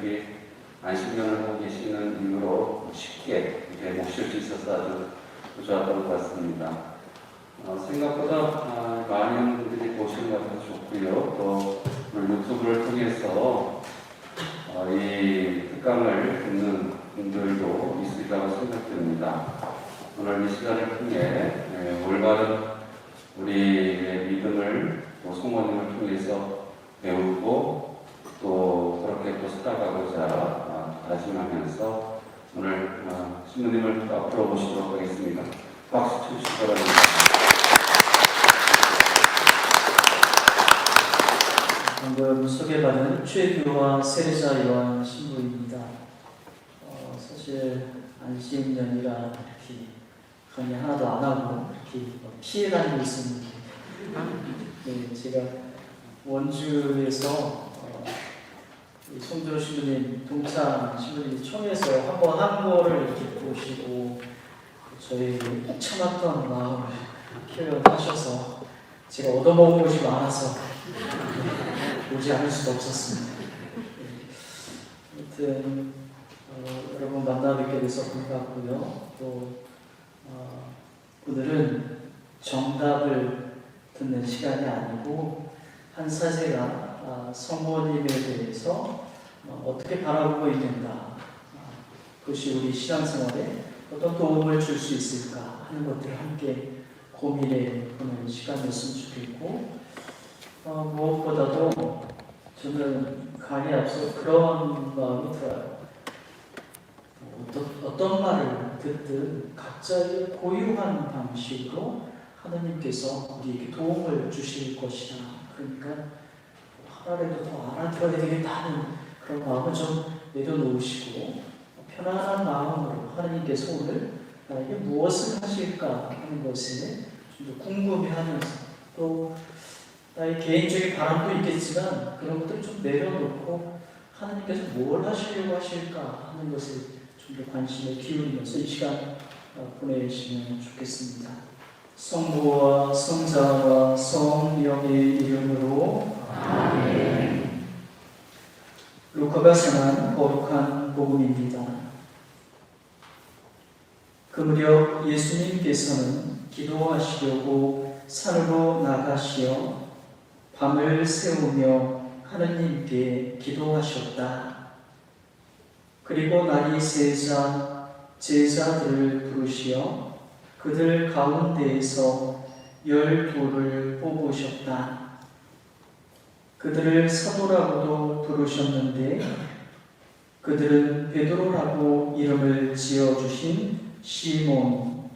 여기 안식년을 하고 계시는 이유로 쉽게 이렇게 모실 수 있어서 아주 좋았던 것 같습니다. 생각보다 많은 분들이 보시는 것 같아서 좋고요. 또 오늘 유튜브를 통해서 이 특강을 듣는 분들도 있으리라고 생각됩니다. 오늘 이 시간을 통해 올바른 우리의 믿음을 또 성모님을 통해서 배우고 또 그렇게 또 살아가고자 다짐하면서 오늘 신부님을 앞으로 모시도록 하겠습니다. 박수 쳐주시기 바랍니다. 방금 소개받은 최규화 세례자 요한 신부입니다. 사실 안식년이라 이렇게 강의 하나도 안 하고 이렇게 피해 다니고 있었는데, 네, 제가 원주에서 송조 신부님, 동창 신부님 청해서 한번 한 거를 이렇게 보시고 저희 참았던 마음을 표현하셔서 제가 얻어먹은 것이 많아서 오지 않을 수도 없었습니다. 아무튼 여러분 만나 뵙게 돼서 반갑고요. 또 오늘은 정답을 듣는 시간이 아니고 한 사제가 성모님에 대해서 어떻게 바라보고 있는가, 그것이 우리 신앙생활에 어떤 도움을 줄 수 있을까 하는 것들을 함께 고민해 보는 시간이었으면 좋겠고, 무엇보다도 저는 강의 앞서 그런 마음이 들어요. 어떤 말을 듣든 각자의 고유한 방식으로 하나님께서 우리에게 도움을 주실 것이다. 그러니까 하나라도 더 알아들어야 되겠다는 그런 마음을 좀 내려놓으시고 편안한 마음으로 하나님께서 오늘 나에게 무엇을 하실까 하는 것에 좀 더 궁금해하면서, 또 나의 개인적인 바람도 있겠지만 그런 것들을 좀 내려놓고 하나님께서 뭘 하시려고 하실까 하는 것에 좀 더 관심을 기울이면서 이 시간 보내시면 좋겠습니다. 성부와 성자와 성령의 이름으로 아멘. 루카가 전한 거룩한 복음입니다. 그 무렵 예수님께서는 기도하시려고 산으로 나가시어 밤을 새우며 하느님께 기도하셨다. 그리고 날이 새자 제자들을 부르시어 그들 가운데에서 12를 뽑으셨다. 그들을 사도라고도 부르셨는데 그들은 베드로라고 이름을 지어주신 시몬,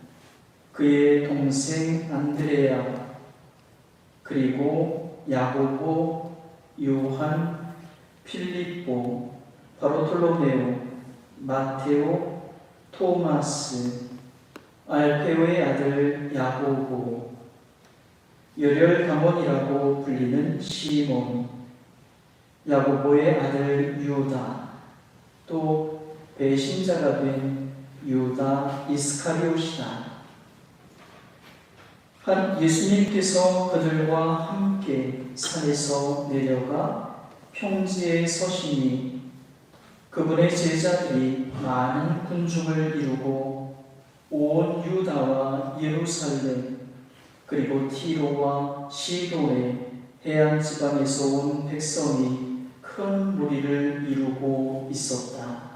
그의 동생 안드레아, 그리고 야고보, 요한, 필립보, 바르톨로메오, 마테오, 토마스, 알페오의 아들 야고보, 열혈강원이라고 불리는 시몬, 야고보의 아들 유다, 또 배신자가 된 유다 이스카리옷이다. 예수님께서 그들과 함께 산에서 내려가 평지에 서시니 그분의 제자들이 많은 군중을 이루고 온 유다와 예루살렘 그리고 티로와 시도의 해안 지방에서 온 백성이 큰 무리를 이루고 있었다.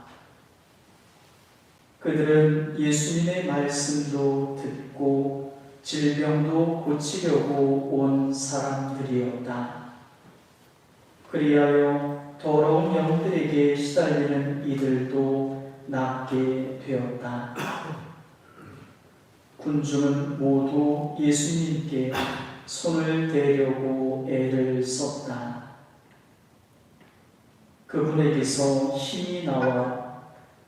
그들은 예수님의 말씀도 듣고 질병도 고치려고 온 사람들이었다. 그리하여 더러운 영들에게 시달리는 이들도 낫게 되었다. 군중은 모두 예수님께 손을 대려고 애를 썼다. 그분에게서 힘이 나와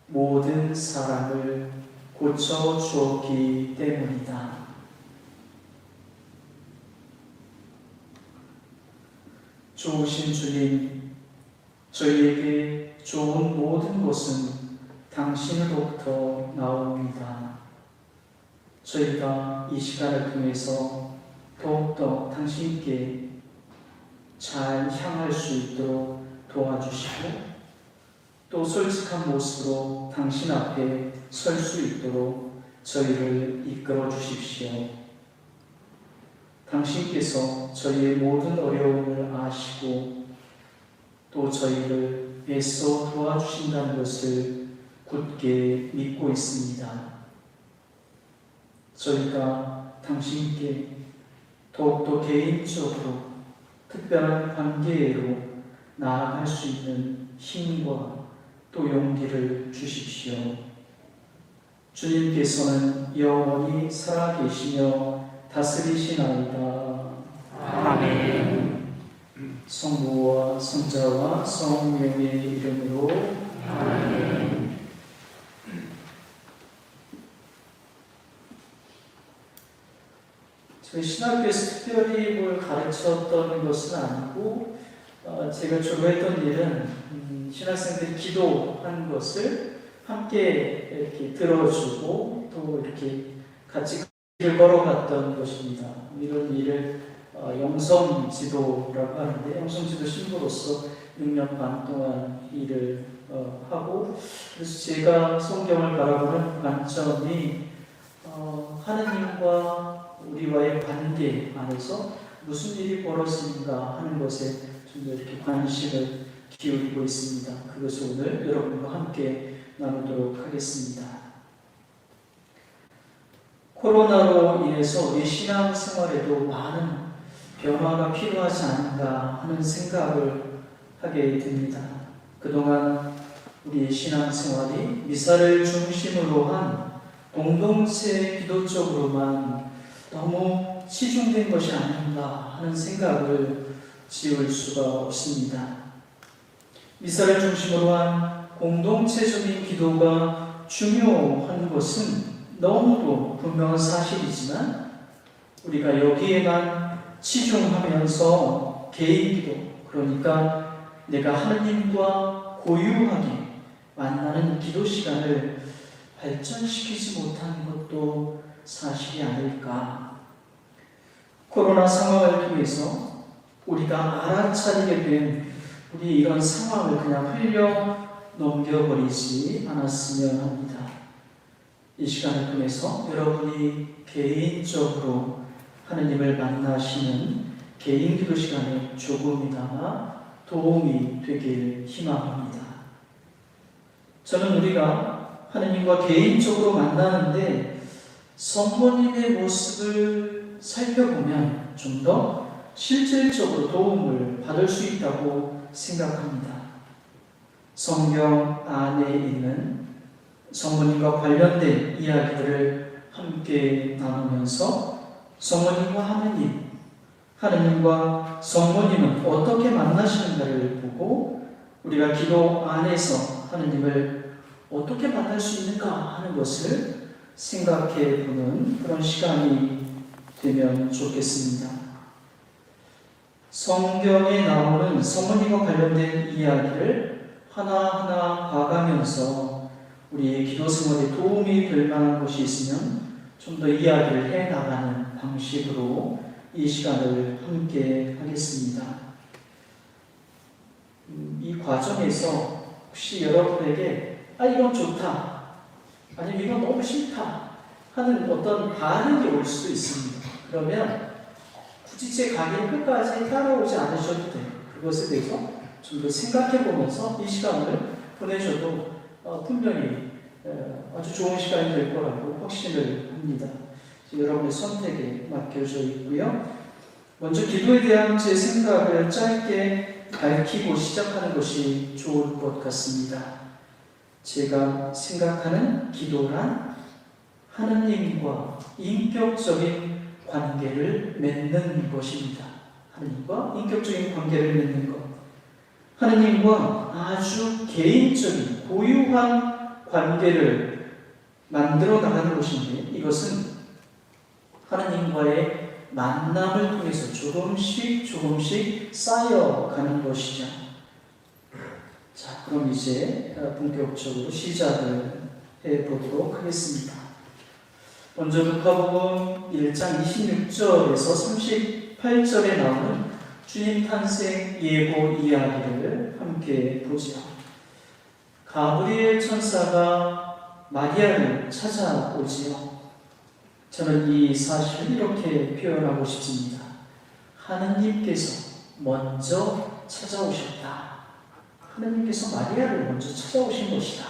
모든 사람을 고쳐 주었기 때문이다. 좋으신 주님, 저희에게 좋은 모든 것은 당신으로부터 나옵니다. 저희가 이 시간을 통해서 더욱더 당신께 잘 향할 수 있도록 도와주시고 또 솔직한 모습으로 당신 앞에 설 수 있도록 저희를 이끌어 주십시오. 당신께서 저희의 모든 어려움을 아시고 또 저희를 애써 도와주신다는 것을 굳게 믿고 있습니다. 저희가 당신께 더욱더 개인적으로 특별한 관계로 나아갈 수 있는 힘과 또 용기를 주십시오. 주님께서는 영원히 살아계시며 다스리시나이다. 아멘. 성부와 성자와 성령의 이름으로 아멘. 저희 신학교에서 특별히 뭘 가르쳤던 것은 아니고 제가 주로 했던 일은 신학생들이 기도한 것을 함께 이렇게 들어주고 또 이렇게 같이 길을 걸어갔던 것입니다. 이런 일을 영성지도라고 하는데 영성지도 신부로서 6년 반 동안 일을 하고 그래서 제가 성경을 바라보는 관점이 하느님과 우리와의 관계 안에서 무슨 일이 벌어지는가 하는 것에 좀 더 이렇게 관심을 기울이고 있습니다. 그것을 오늘 여러분과 함께 나누도록 하겠습니다. 코로나로 인해서 우리 신앙생활에도 많은 변화가 필요하지 않은가 하는 생각을 하게 됩니다. 그동안 우리의 신앙생활이 미사를 중심으로 한 공동체 기도적으로만 너무 치중된 것이 아닌가 하는 생각을 지울 수가 없습니다. 미사를 중심으로 한 공동체적인 기도가 중요한 것은 너무도 분명한 사실이지만 우리가 여기에만 치중하면서 개인 기도, 그러니까 내가 하느님과 고유하게 만나는 기도 시간을 발전시키지 못하는 것도 사실이 아닐까. 코로나 상황을 통해서 우리가 알아차리게 된 우리 이런 상황을 그냥 흘려 넘겨버리지 않았으면 합니다. 이 시간을 통해서 여러분이 개인적으로 하느님을 만나시는 개인 기도 시간에 조금이나마 도움이 되길 희망합니다. 저는 우리가 하느님과 개인적으로 만나는데 성모님의 모습을 살펴보면 좀 더 실질적으로 도움을 받을 수 있다고 생각합니다. 성경 안에 있는 성모님과 관련된 이야기들을 함께 나누면서 성모님과 하느님, 하느님과 성모님은 어떻게 만나시는가를 보고 우리가 기도 안에서 하느님을 어떻게 만날 수 있는가 하는 것을 생각해 보는 그런 시간이 되면 좋겠습니다. 성경에 나오는 성모님과 관련된 이야기를 하나하나 봐가면서 우리의 기도 생활에 도움이 될 만한 것이 있으면 좀 더 이야기를 해나가는 방식으로 이 시간을 함께 하겠습니다. 이 과정에서 혹시 여러분에게 이건 좋다, 아니면 이건 너무 싫다 하는 어떤 반응이 올 수도 있습니다. 그러면 굳이 제 강의를 끝까지 따라오지 않으셔도 돼요. 그것에 대해서 좀 더 생각해 보면서 이 시간을 보내셔도 분명히 아주 좋은 시간이 될 거라고 확신을 합니다. 여러분의 선택에 맡겨져 있고요. 먼저 기도에 대한 제 생각을 짧게 밝히고 시작하는 것이 좋을 것 같습니다. 제가 생각하는 기도란 하느님과 인격적인 관계를 맺는 것입니다. 하느님과 인격적인 관계를 맺는 것. 하느님과 아주 개인적인 고유한 관계를 만들어 나가는 것인데 이것은 하느님과의 만남을 통해서 조금씩 쌓여가는 것이죠. 자, 그럼 이제 본격적으로 시작을 해보도록 하겠습니다. 먼저 누가복음 1장 26절에서 38절에 나오는 주님 탄생 예고 이야기를 함께 보죠. 가브리엘 천사가 마리아를 찾아오지요. 저는 이 사실을 이렇게 표현하고 싶습니다. 하느님께서 먼저 찾아오셨다. 하느님께서 마리아를 먼저 찾아오신 것이다.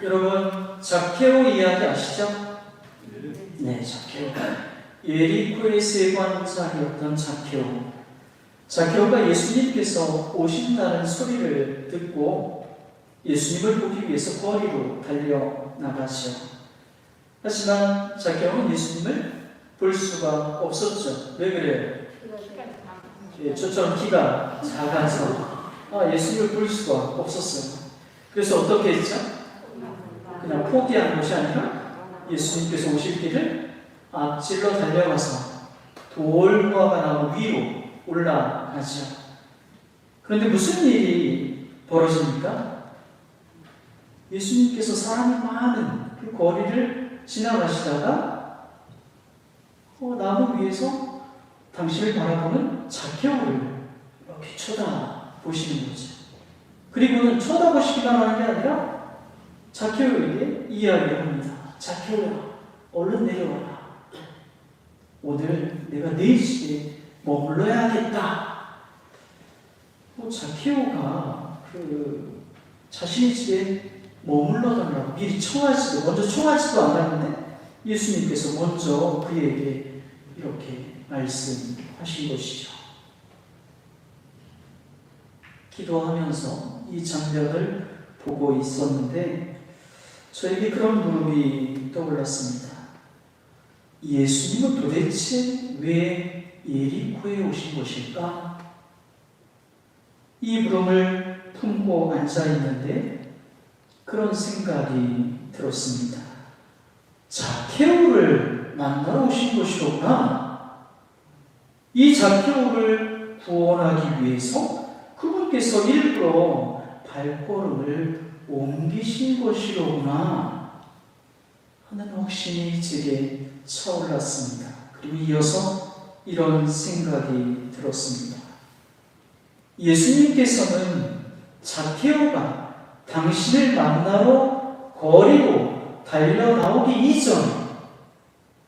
여러분, zak케오 이야기 아시죠? 네, zak케오. 예리코의 세관장이었던 zak케오. zak케오가 예수님께서 오신다는 소리를 듣고 예수님을 보기 위해서 거리로 달려나가죠. 하지만 zak케오는 예수님을 볼 수가 없었죠. 왜 그래요? 저처럼 키가 작아서 예수님을 볼 수가 없었어요. 그래서 어떻게 했죠? 그냥 포기한 것이 아니라 예수님께서 오실 길을 앞질러 달려가서 돌무화과 나무 위로 올라가죠. 그런데 무슨 일이 벌어집니까? 예수님께서 사람이 많은 그 거리를 지나가시다가 나무 위에서 당신을 바라보는 zak케오를 이렇게 쳐다보시는 거죠. 그리고는 쳐다보시기만 하는 게 아니라 zak케오에게 이야기를 합니다. zak케오야, 얼른 내려와라. 오늘 내가 네 집에 머물러야겠다. zak케오가 자신의 집에 머물러 달라고 미리 먼저 청하지도 않았는데 예수님께서 먼저 그에게 이렇게 말씀하신 것이죠. 기도하면서 이 장면을 보고 있었는데 저에게 그런 물음이 떠올랐습니다. 예수님은 도대체 왜 예리코에 오신 것일까? 이 물음을 품고 앉아있는데 그런 생각이 들었습니다. zak케오를 만나러 오신 것이로구나. 이 zak케오를 구원하기 위해서 그분께서 일부러 발걸음을 옮기신 것이로구나 하는 확신이 제게 차올랐습니다. 그리고 이어서 이런 생각이 들었습니다. 예수님께서는 zak케오가 당신을 만나러 거리로 달려나오기 이전에,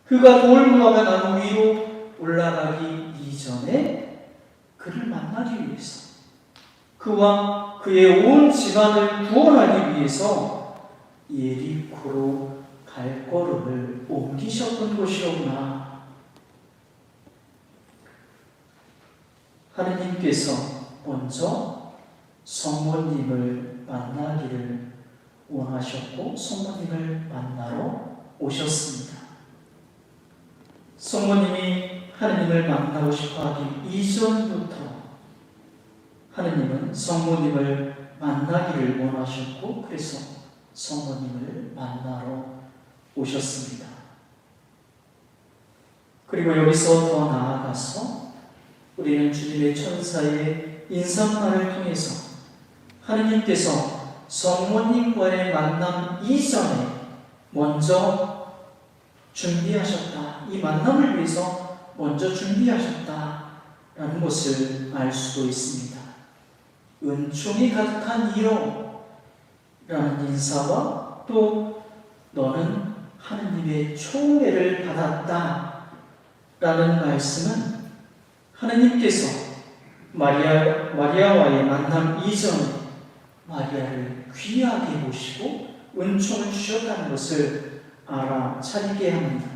그가 돌무화과 나무 위로 올라가기 이전에 그를 만나기 위해서, 그와 그의 온 집안을 구원하기 위해서 예리코로 발걸음을 옮기셨던 것이로구나. 하느님께서 먼저 성모님을 만나기를 원하셨고 성모님을 만나러 오셨습니다. 성모님이 하느님을 만나고 싶어하기 이전부터 하느님은 성모님을 만나기를 원하셨고 그래서 성모님을 만나러 오셨습니다. 그리고 여기서 더 나아가서 우리는 주님의 천사의 인사말을 통해서 하느님께서 성모님과의 만남 이전에 먼저 준비하셨다. 이 만남을 위해서 먼저 준비하셨다라는 것을 알 수도 있습니다. 은총이 가득한 이로라는 인사와 또 너는 하느님의 총애를 받았다라는 말씀은 하느님께서 마리아와의 만남 이전에 마리아를 귀하게 모시고 은총을 주셨다는 것을 알아차리게 합니다.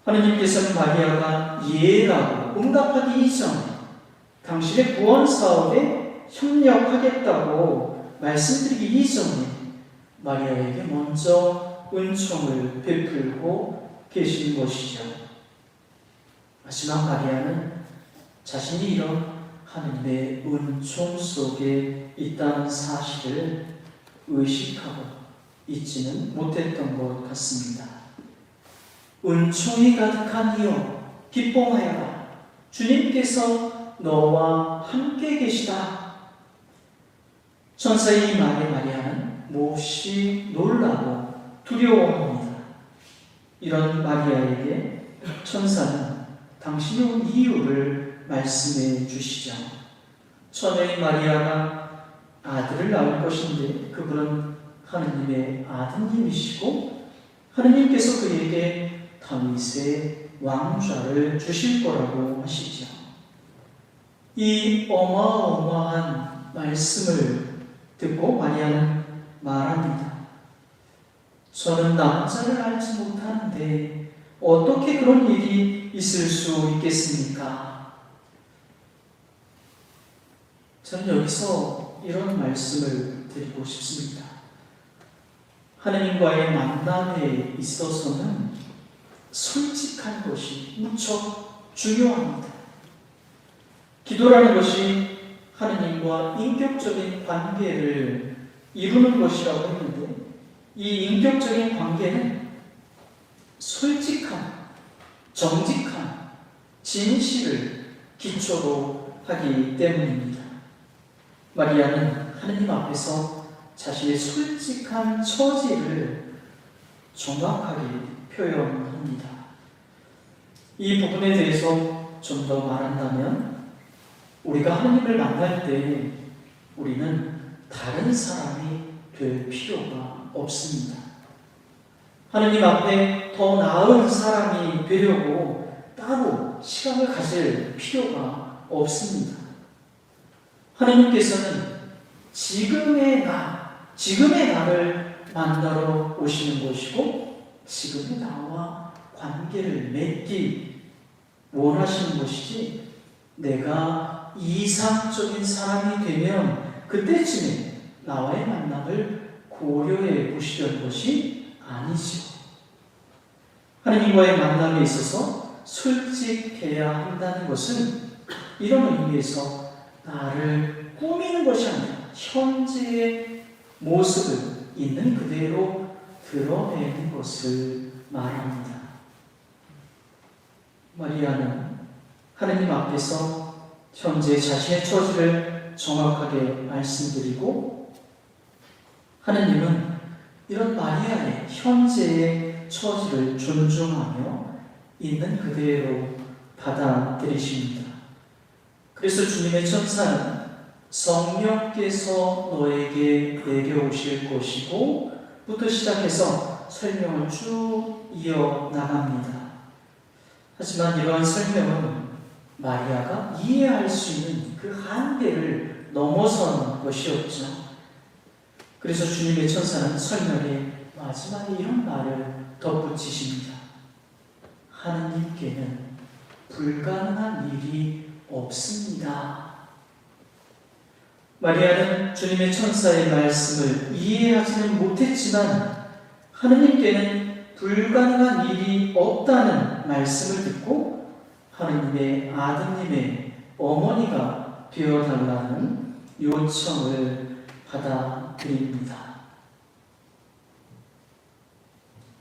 하느님께서는 마리아가 예라고 응답하기 이전에 당신의 구원 사업에 협력하겠다고 말씀드리기 이전에 마리아에게 먼저 은총을 베풀고 계신 것이죠. 하지만 마리아는 자신이 이런 하느님의 은총 속에 있다는 사실을 의식하고 있지는 못했던 것 같습니다. 은총이 가득한 이여 기뻐하여라. 주님께서 너와 함께 계시다. 천사의 이 말에 마리아는 몹시 놀라고 두려워합니다. 이런 마리아에게 천사는 당신이 온 이유를 말씀해 주시죠. 처녀인 마리아가 아들을 낳을 것인데 그분은 하느님의 아드님이시고 하느님께서 그에게 다윗의 왕좌를 주실 거라고 하시죠. 이 어마어마한 말씀을 듣고 마리아는 말합니다. 저는 남자를 알지 못하는데 어떻게 그런 일이 있을 수 있겠습니까? 저는 여기서 이런 말씀을 드리고 싶습니다. 하느님과의 만남에 있어서는 솔직한 것이 무척 중요합니다. 기도라는 것이 하느님과 인격적인 관계를 이루는 것이라고 했는데 이 인격적인 관계는 솔직한, 정직한, 진실을 기초로 하기 때문입니다. 마리아는 하느님 앞에서 자신의 솔직한 처지를 정확하게 표현합니다. 이 부분에 대해서 좀 더 말한다면 우리가 하느님을 만날 때 우리는 다른 사람이 될 필요가 없습니다. 하느님 앞에 더 나은 사람이 되려고 따로 시간을 가질 필요가 없습니다. 하느님께서는 지금의 나를 만나러 오시는 것이고 지금의 나와 관계를 맺기 원하시는 것이지 내가 이상적인 사람이 되면 그때쯤에 나와의 만남을 고려해 보시려는 것이 아니죠. 하느님과의 만남에 있어서 솔직해야 한다는 것은 이런 의미에서 나를 꾸미는 것이 아니라 현재의 모습을 있는 그대로 드러내는 것을 말합니다. 마리아는 하느님 앞에서 현재 자신의 처지를 정확하게 말씀드리고 하느님은 이런 마리아의 현재의 처지를 존중하며 있는 그대로 받아들이십니다. 그래서 주님의 천사는 성령께서 너에게 내려오실 것이고 부터 시작해서 설명을 쭉 이어나갑니다. 하지만 이러한 설명은 마리아가 이해할 수 있는 그 한계를 넘어선 것이었죠. 그래서 주님의 천사는 설명의 마지막에 이런 말을 덧붙이십니다. 하느님께는 불가능한 일이 없습니다. 마리아는 주님의 천사의 말씀을 이해하지는 못했지만 하느님께는 불가능한 일이 없다는 말씀을 듣고 하느님의 아드님의 어머니가 되어달라는 요청을 받아들입니다.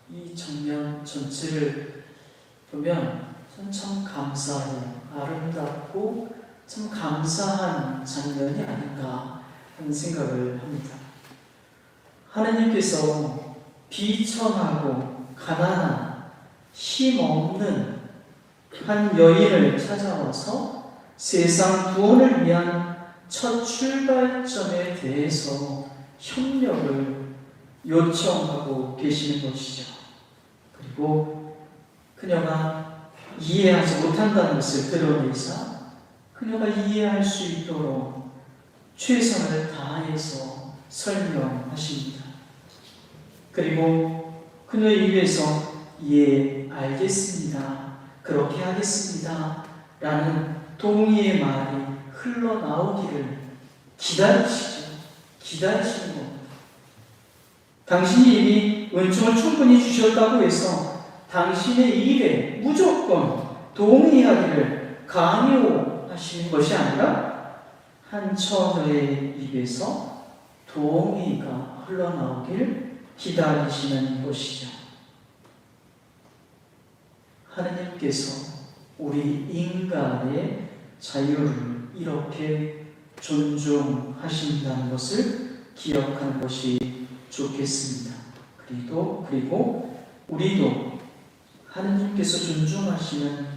이 장면 전체를 보면 참 감사해요. 아름답고 참 감사한 장면이 아닌가 하는 생각을 합니다. 하느님께서 비천하고 가난한 힘없는 한 여인을 찾아와서 세상 구원을 위한 첫 출발점에 대해서 협력을 요청하고 계시는 것이죠. 그리고 그녀가 이해하지 못한다는 것을 드러내사 그녀가 이해할 수 있도록 최선을 다해서 설명하십니다. 그리고 그녀의 입에서 예, 알겠습니다. 그렇게 하겠습니다. 라는 동의의 말이 흘러나오기를 기다리시는 겁니다. 당신이 이미 은총을 충분히 주셨다고 해서 당신의 일에 무조건 동의하기를 강요하시는 것이 아니라 한 처녀의 입에서 동의가 흘러나오길 기다리시는 것이죠. 하느님께서 우리 인간의 자유를 이렇게 존중하신다는 것을 기억하는 것이 좋겠습니다. 그리고 우리도 하느님께서 존중하시는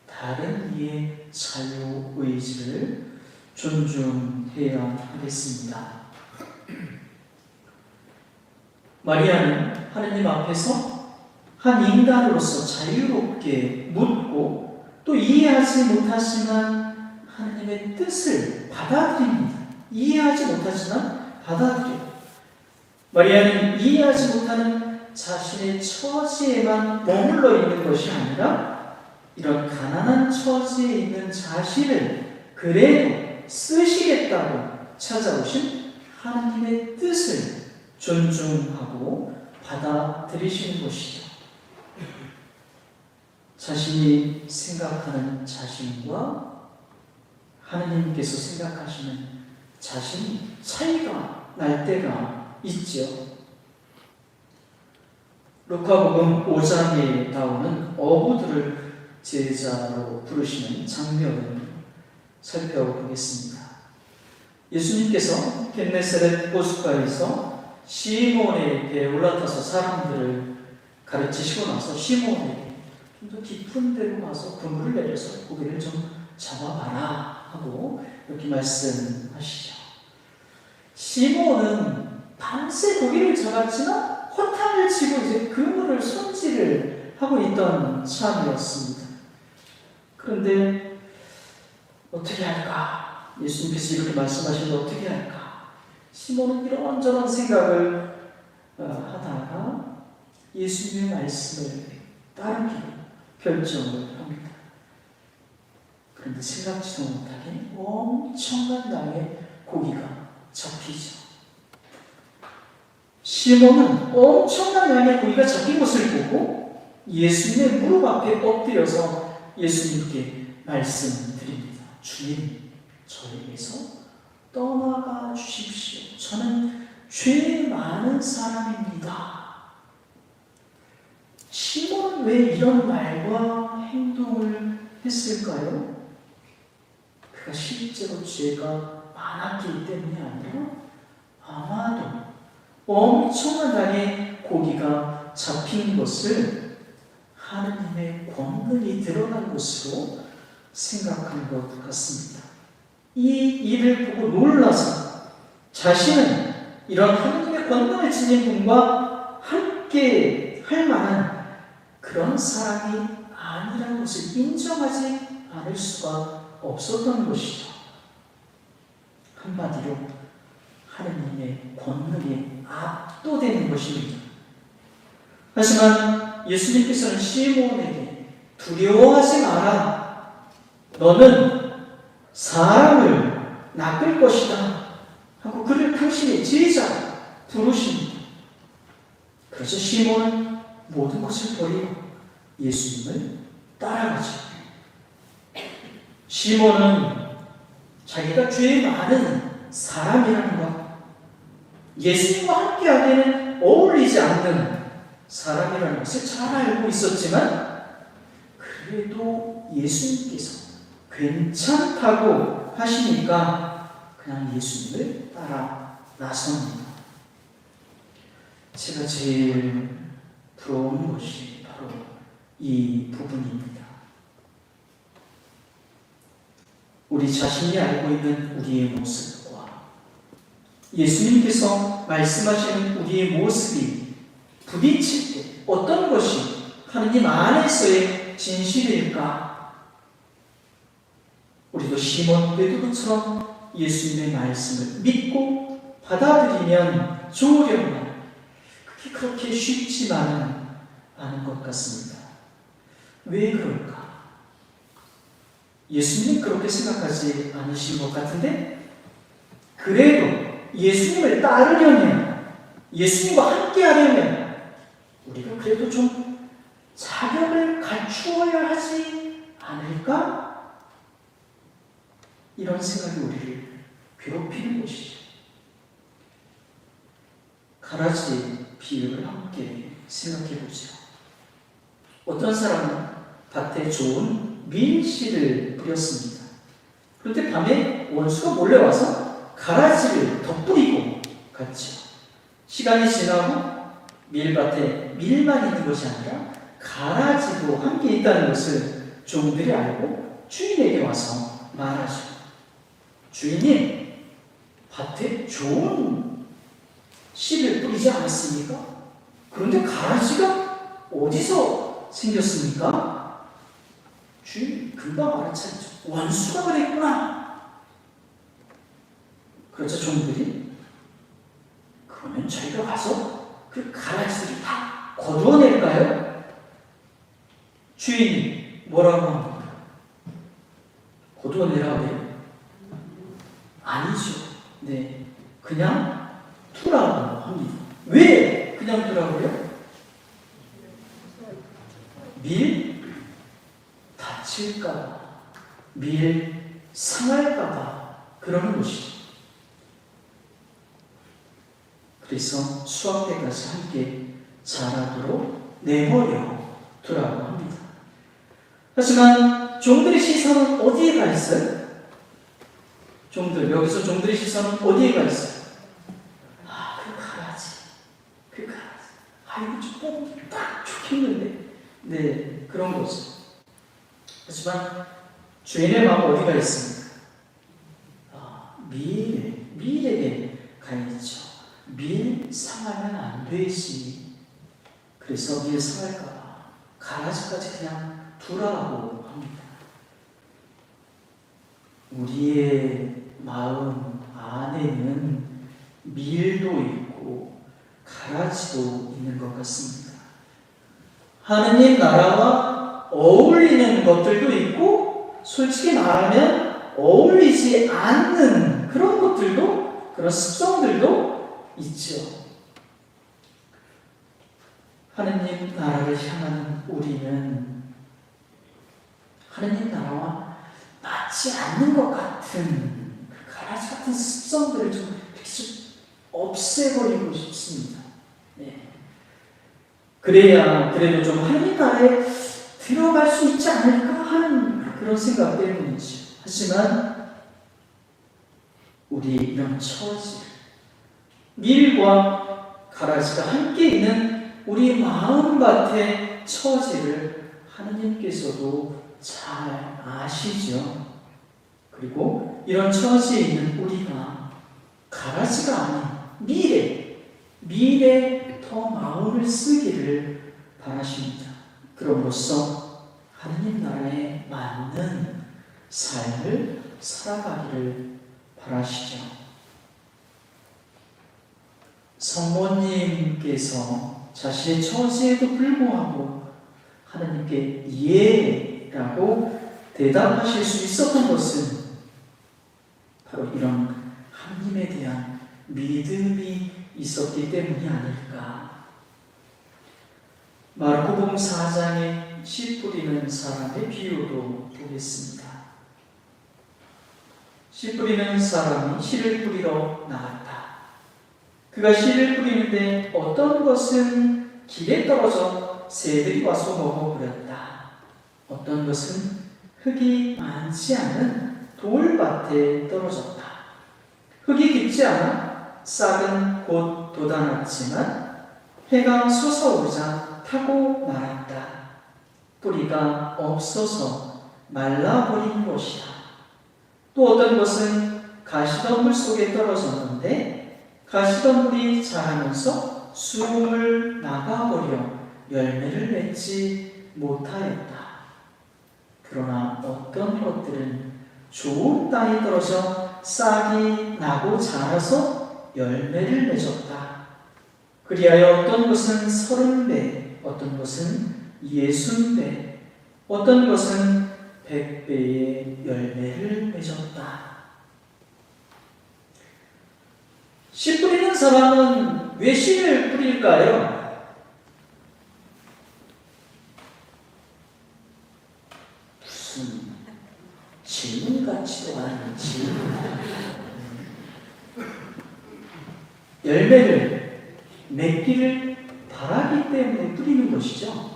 다른 이의 자유의지를 존중해야 반성해야 하겠습니다. 마리아는 하느님 앞에서 한 인간으로서 자유롭게 묻고 또 이해하지 못하지만 하느님의 뜻을 받아들입니다. 이해하지 못하지만 받아들여요. 마리아는 이해하지 못하는 자신의 처지에만 머물러 있는 것이 아니라 이런 가난한 처지에 있는 자신을 그래도 쓰시겠다고 찾아오신 하나님의 뜻을 존중하고 받아들이시는 것이죠. 자신이 생각하는 자신과 하나님께서 생각하시는 자신이 차이가 날 때가 있죠. 루카복음 5장에 나오는 어부들을 제자로 부르시는 장면을 살펴보겠습니다. 예수님께서 겟네사렛 호숫가에서 시몬의 배에 올라타서 사람들을 가르치시고 나서 시몬에게 좀 더 깊은 데로 가서 그물을 내려서 고기를 좀 잡아봐라 하고 이렇게 말씀하시죠. 시몬은 밤새 고기를 잡았지만 허탕을 치고 이제 그물을 손질을 하고 있던 참이었습니다. 그런데 어떻게 할까? 예수님께서 이렇게 말씀하시는데 어떻게 할까? 시몬은 이런저런 생각을 하다가 예수님의 말씀을 따르기로 결정을 합니다. 그런데 생각지도 못하게 엄청난 양의 고기가 잡히죠. 시몬은 엄청난 양의 고기가 잡힌 것을 보고 예수님의 무릎 앞에 엎드려서 예수님께 말씀드립니다. 주님, 저에게서 떠나가 주십시오. 저는 죄 많은 사람입니다. 시몬은 왜 이런 말과 행동을 했을까요? 그가 실제로 죄가 많았기 때문이 아니라 아마도 엄청난 양의 고기가 잡힌 것을 하느님의 권능이 드러난 것으로 생각한 것 같습니다. 이 일을 보고 놀라서 자신은 이런 하느님의 권능을 지닌 분과 함께 할 만한 그런 사람이 아니라는 것을 인정하지 않을 수가 없었던 것이죠. 한마디로 하느님의 권능에 압도되는 것입니다. 하지만 예수님께서는 시몬에게 두려워하지 마라. 너는 사람을 낚을 것이다 하고 그를 당신의 제자 부르십니다. 그래서 시몬은 모든 것을 버리고 예수님을 따라가죠. 시몬은 자기가 죄 많은 사람이라는 것, 예수님과 함께하기에는 어울리지 않는 사람이라는 것을 잘 알고 있었지만 그래도 예수님께서 괜찮다고 하시니까 그냥 예수님을 따라 나섭니다. 제가 제일 부러운 것이 바로 이 부분입니다. 우리 자신이 알고 있는 우리의 모습과 예수님께서 말씀하시는 우리의 모습이 부딪힐 때 어떤 것이 하느님 안에서의 진실일까? 우리도 시몬 베드로처럼 예수님의 말씀을 믿고 받아들이면 좋으려면 그게 그렇게 쉽지만은 않은 것 같습니다. 왜 그럴까? 예수님은 그렇게 생각하지 않으신 것 같은데 그래도 예수님을 따르려면 예수님과 함께 하려면 우리가 그래도 좀 자격을 갖추어야 하지 않을까? 이런 생각이 우리를 괴롭히는 것이죠. 가라지 비유를 함께 생각해보죠. 어떤 사람은 밭에 좋은 밀씨를 뿌렸습니다. 그런데 밤에 원수가 몰려와서 가라지를 덧뿌리고 갔죠. 시간이 지나고 밀밭에 밀만 있는 것이 아니라 가라지도 함께 있다는 것을 종들이 알고 주인에게 와서 말하죠. 주인님, 밭에 좋은 씨를 뿌리지 않았습니까? 그런데 가라지가 어디서 생겼습니까? 주인 금방 알아차렸죠. 원수가 그랬구나. 그래서 종들이 그러면 저희가 가서 그 가라지들을 다 거두어낼까요? 주인이 뭐라고 합니까? 거두어내라고 해요? 아니죠. 네, 그냥 두라고 합니다. 왜 그냥 두라고요? 밀 다칠까봐, 밀 상할까봐 그러는 것이죠. 그래서 수확 때까지 함께 자라도록 내버려 두라고 합니다. 하지만 종들의 시선은 어디에 가 있어요? 여기서 종들의 시선은 어디에 가 있어요? 그 가라지. 이거 좀 뽑으면 딱 좋겠는데. 네, 그런 거죠. 하지만 주인의 마음 어디가 있습니까? 밀에게 가 있죠. 밀 상하면 안 되지. 그래서 밀 상할까봐 가라지까지 그냥 두라고 합니다. 우리의 마음 안에는 밀도 있고 가라지도 있는 것 같습니다. 하느님 나라와 어울리는 것들도 있고, 솔직히 말하면 어울리지 않는 그런 것들도, 그런 습성들도 있죠. 하느님 나라를 향하는 우리는 하느님 나라와 맞지 않는 것 같은 그 가라지 같은 습성들을 좀 없애버리고 싶습니다. 네. 그래야 그래도 좀 하느님 나라에 들어갈 수 있지 않을까 하는 그런 생각 때문이죠. 하지만 우리 이런 처지, 밀과 가라지가 함께 있는 우리 마음밭의 처지를 하느님께서도 잘 아시죠. 그리고 이런 처지에 있는 우리가 가라지가 아닌 밀에 더 마음을 쓰기를 바라십니다. 그럼으로써 하느님 나라에 맞는 삶을 살아가기를 바라시죠. 성모님께서 자신의 처지에도 불구하고 하나님께 예라고 대답하실 수 있었던 것은 바로 이런 하나님에 대한 믿음이 있었기 때문이 아닐까. 마르코복음 4장에 씨 뿌리는 사람의 비유도 보겠습니다. 씨 뿌리는 사람이 씨를 뿌리러 나갔다. 그가 씨를 뿌리는데 어떤 것은 길에 떨어져 새들이 와서 먹어버렸다. 어떤 것은 흙이 많지 않은 돌밭에 떨어졌다. 흙이 깊지 않아 싹은 곧 돋아났지만 해가 솟아오르자 타고 말았다. 뿌리가 없어서 말라버린 것이다. 또 어떤 것은 가시덤불 속에 떨어졌는데 가시덤불이 자라면서 숨을 나가버려 열매를 맺지 못하였다. 그러나 어떤 것들은 좋은 땅에 떨어져 싹이 나고 자라서 열매를 맺었다. 그리하여 어떤 것은 30배, 어떤 것은 60배, 어떤 것은 100배의 열매를 맺었다. 씨 뿌리는 사람은 왜 씨를 뿌릴까요? 무슨 질문 같지도 않은 질문. 열매를 맺기를 바라기 때문에 뿌리는 것이죠.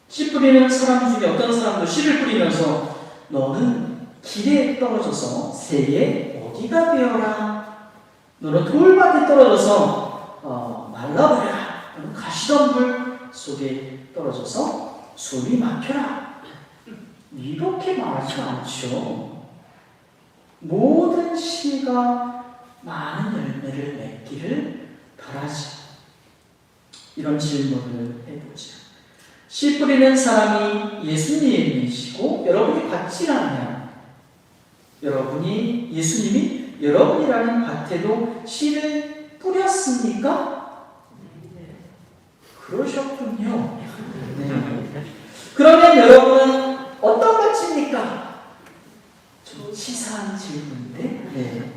씨 뿌리는 사람 중에 어떤 사람도 씨를 뿌리면서 너는 길에 떨어져서 새에 어디가 되어라. 너는 돌밭에 떨어져서 말라버려라. 너는 가시덤불 속에 떨어져서 숨이 막혀라. 이렇게 말하지 않죠. 모든 씨가 많은 열매를 맺기를 바라죠. 이런 질문을 해보죠. 씨 뿌리는 사람이 예수님이시고 여러분이 밭이라면 예수님이 여러분이라는 밭에도 씨를 뿌렸습니까? 그러셨군요. 네. 그러면 여러분은 어떤 밭입니까? 좀 치사한 질문인데, 네.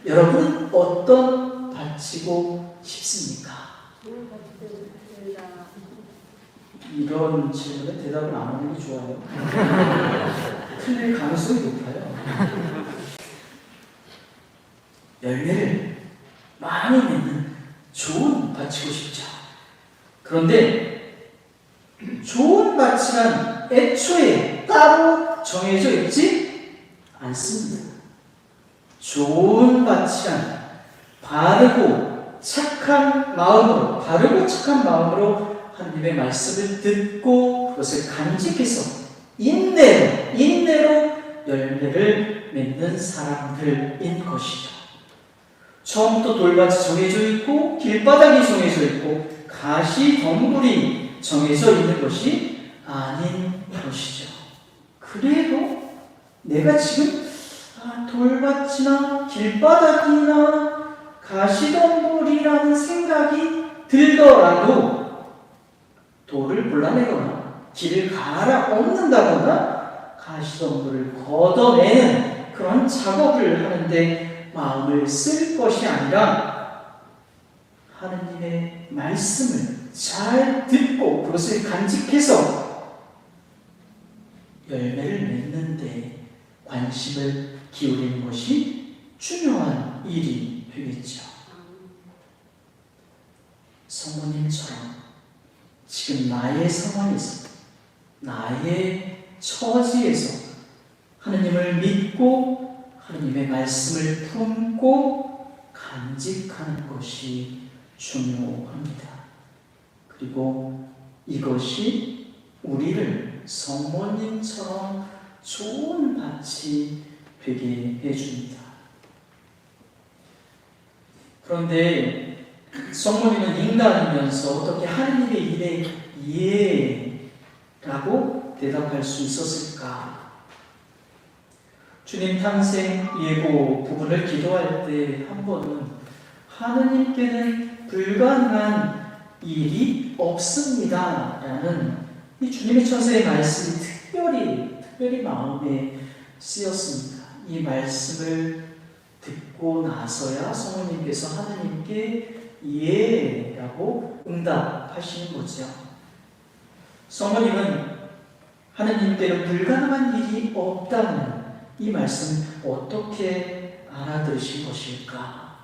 여러분은 어떤 밭이고 싶습니까? 이런 질문에 대답을 안 하는 게 좋아요. 틀릴 가능성이 높아요. 열매를 많이 맺는 좋은 밭이고 싶죠. 그런데 좋은 밭이란 애초에 따로 정해져 있지 않습니다. 좋은 밭이란 바르고 착한 마음으로 하나님의 말씀을 듣고 그것을 간직해서 인내로 열매를 맺는 사람들인 것이죠. 처음부터 돌밭이 정해져 있고 길바닥이 정해져 있고 가시덤불이 정해져 있는 것이 아닌 것이죠. 그래도 내가 지금 돌밭이나 길바닥이나 가시덤불이라는 생각이 들더라도 돌을 골라내거나 길을 갈아엎는다거나 가시덤불을 걷어내는 그런 작업을 하는데 마음을 쓸 것이 아니라 하느님의 말씀을 잘 듣고 그것을 간직해서 열매를 맺는 데 관심을 기울이는 것이 중요한 일이 되겠죠. 성모님처럼 지금 나의 상황에서, 나의 처지에서 하느님을 믿고 하느님의 말씀을 품고 간직하는 것이 중요합니다. 그리고 이것이 우리를 성모님처럼 좋은 밭이 되게 해줍니다. 그런데 성모님은 인간이면서 어떻게 하느님의 일에 이해라고 대답할 수 있었을까? 주님 탄생 예고 부분을 기도할 때 한 번은 하느님께는 불가능한 일이 없습니다 라는 이 주님의 천사의 말씀이 특별히 마음에 쓰였습니다. 이 말씀을 듣고 나서야 성모님께서 하느님께 예라고 응답하시는 거죠. 성모님은 하느님께는 불가능한 일이 없다는 이 말씀을 어떻게 알아들으신 것일까?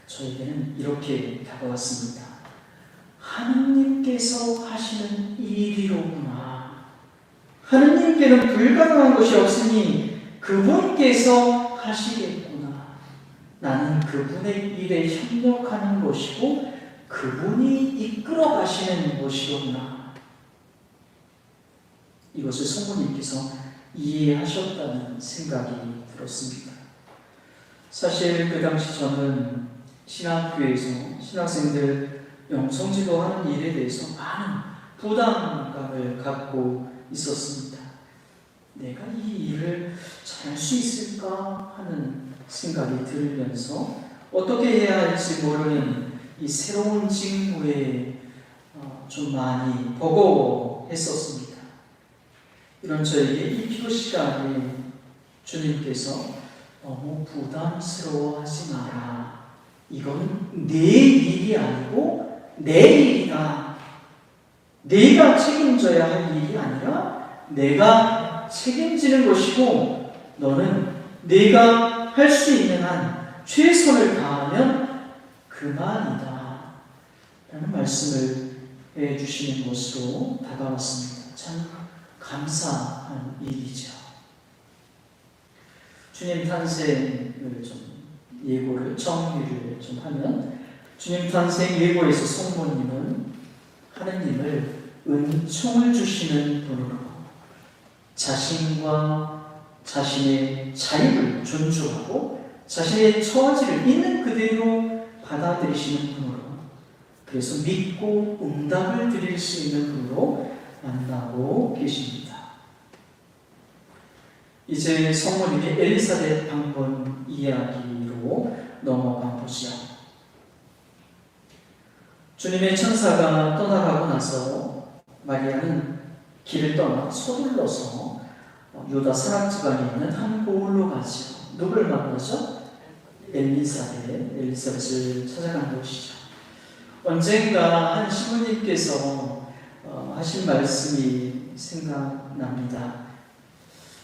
저에게는 이렇게 다가왔습니다. 하느님께서 하시는 일이로구나. 하느님께는 불가능한 것이 없으니 그분께서 하시겠구나. 나는 그분의 일에 협력하는 것이고 그분이 이끌어 가시는 것이로구나. 이것을 성모님께서 이해하셨다는 생각이 들었습니다. 사실 그 당시 저는 신학교에서 신학생들 영성지도하는 일에 대해서 많은 부담감을 갖고 있었습니다. 내가 이 일을 잘할 수 있을까 하는 생각이 들면서 어떻게 해야 할지 모르는 이 새로운 직무에 좀 많이 버거워했었습니다. 이런 저에게 이 기도 시간에 주님께서 너무 부담스러워하지 마라. 이건 내 일이 아니고 내 일이다. 내가 책임져야 할 일이 아니라 내가 책임지는 것이고 너는 내가 할 수 있는 한 최선을 다하면 그만이다. 라는 말씀을 해주시는 것으로 다가왔습니다. 참 감사한 일이죠. 주님 탄생을 정리를 좀 하면 주님 탄생 예고에서 성모님은 하느님을 은총을 주시는 분으로 자신과 자신의 자유를 존중하고 자신의 처지를 있는 그대로 받아들이시는 분으로, 그래서 믿고 응답을 드릴 수 있는 분으로 만나고 계십니다. 이제 성모님의 엘리사벳 방문 이야기로 넘어가 보시죠. 주님의 천사가 떠나가고 나서 마리아는 길을 떠나 서둘러서 유다 사람 지방에 있는 한 고을로 가죠. 누구를 만나죠? 엘리사벳을 찾아간 것이죠. 언젠가 한 시부님께서 하신 말씀이 생각납니다.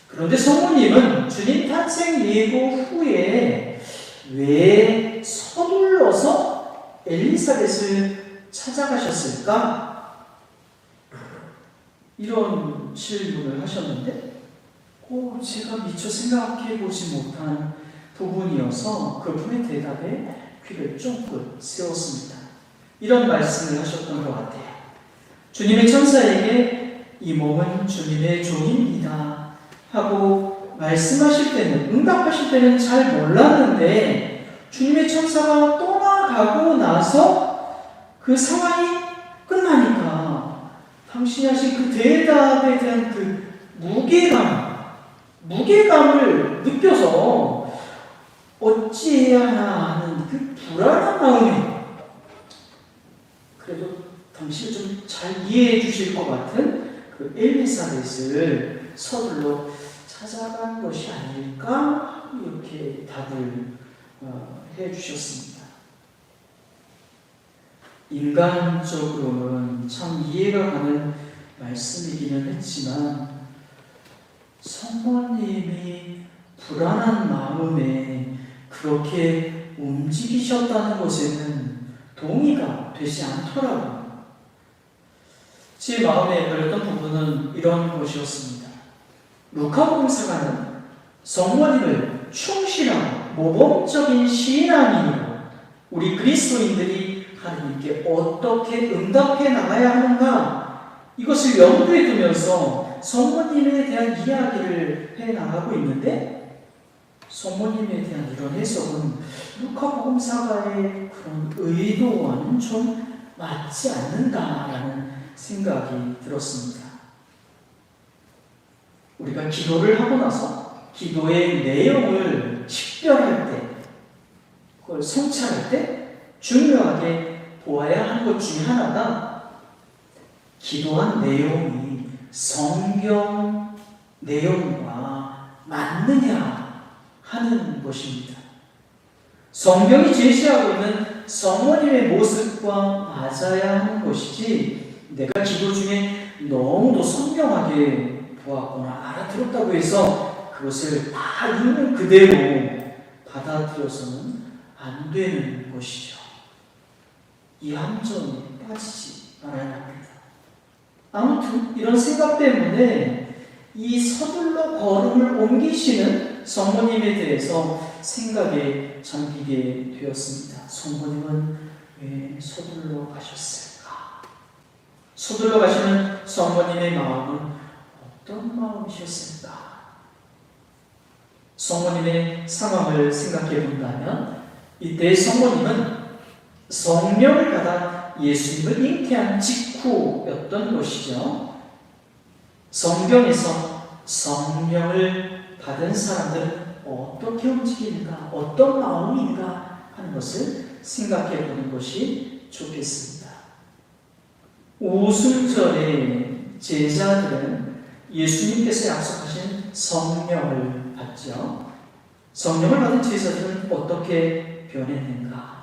그런데 성모님은 주님 탄생 예고 후에 왜 서둘러서 엘리사벳을 찾아가셨을까? 이런 질문을 하셨는데 제가 미처 생각해 보지 못한 부분이어서 그분의 대답에 귀를 쫑긋 세웠습니다. 이런 말씀을 하셨던 것 같아요. 주님의 천사에게 이 몸은 주님의 종입니다 하고 말씀하실 때는, 응답하실 때는 잘 몰랐는데 주님의 천사가 떠나가고 나서 그 상황이 끝나니까 당신이 하신 그 대답에 대한 그 무게감을 느껴서 어찌해야 하나 하는 그 불안한 마음이, 그래도 당신을 좀 잘 이해해 주실 것 같은 그 엘리사벳을 서둘러 찾아간 것이 아닐까, 이렇게 답을 해 주셨습니다. 인간적으로는 참 이해가 가는 말씀이기는 했지만 성모님이 불안한 마음에 그렇게 움직이셨다는 것에는 동의가 되지 않더라고요. 제 마음에 걸렸던 부분은 이런 것이었습니다. 루카복음서가는 성모님을 충실한 모범적인 신앙인으로 우리 그리스도인들이 하나님께 어떻게 응답해 나가야 하는가, 이것을 염두에 두면서 성모님에 대한 이야기를 해 나가고 있는데, 성모님에 대한 이런 해석은 루카복음사가의 그런 의도와는 좀 맞지 않는다라는 생각이 들었습니다. 우리가 기도를 하고 나서 기도의 내용을 식별할 때, 그걸 성찰할 때 중요하게 보아야 하는 것 중에 하나가 기도한 내용이 성경 내용과 맞느냐 하는 것입니다. 성경이 제시하고 있는 성모님의 모습과 맞아야 하는 것이지, 내가 기도 중에 너무도 선명하게 보았거나 알아들었다고 해서 그것을 다 있는 그대로 받아들여서는 안 되는 것이죠. 이 함정에 빠지지 말아야 합니다. 아무튼 이런 생각 때문에 이 서둘러 걸음을 옮기시는 성모님에 대해서 생각에 잠기게 되었습니다. 성모님은 왜 서둘러 가셨을까? 서둘러 가시는 성모님의 마음은 어떤 마음이셨을까? 성모님의 상황을 생각해 본다면 이때 성모님은 성령을 받아 예수님을 잉태한 직후였던 것이죠. 성경에서 성령을 받은 사람들은 어떻게 움직이는가, 어떤 마음인가 하는 것을 생각해 보는 것이 좋겠습니다. 오순절에 제자들은 예수님께서 약속하신 성령을 받죠. 성령을 받은 제자들은 어떻게 변했는가?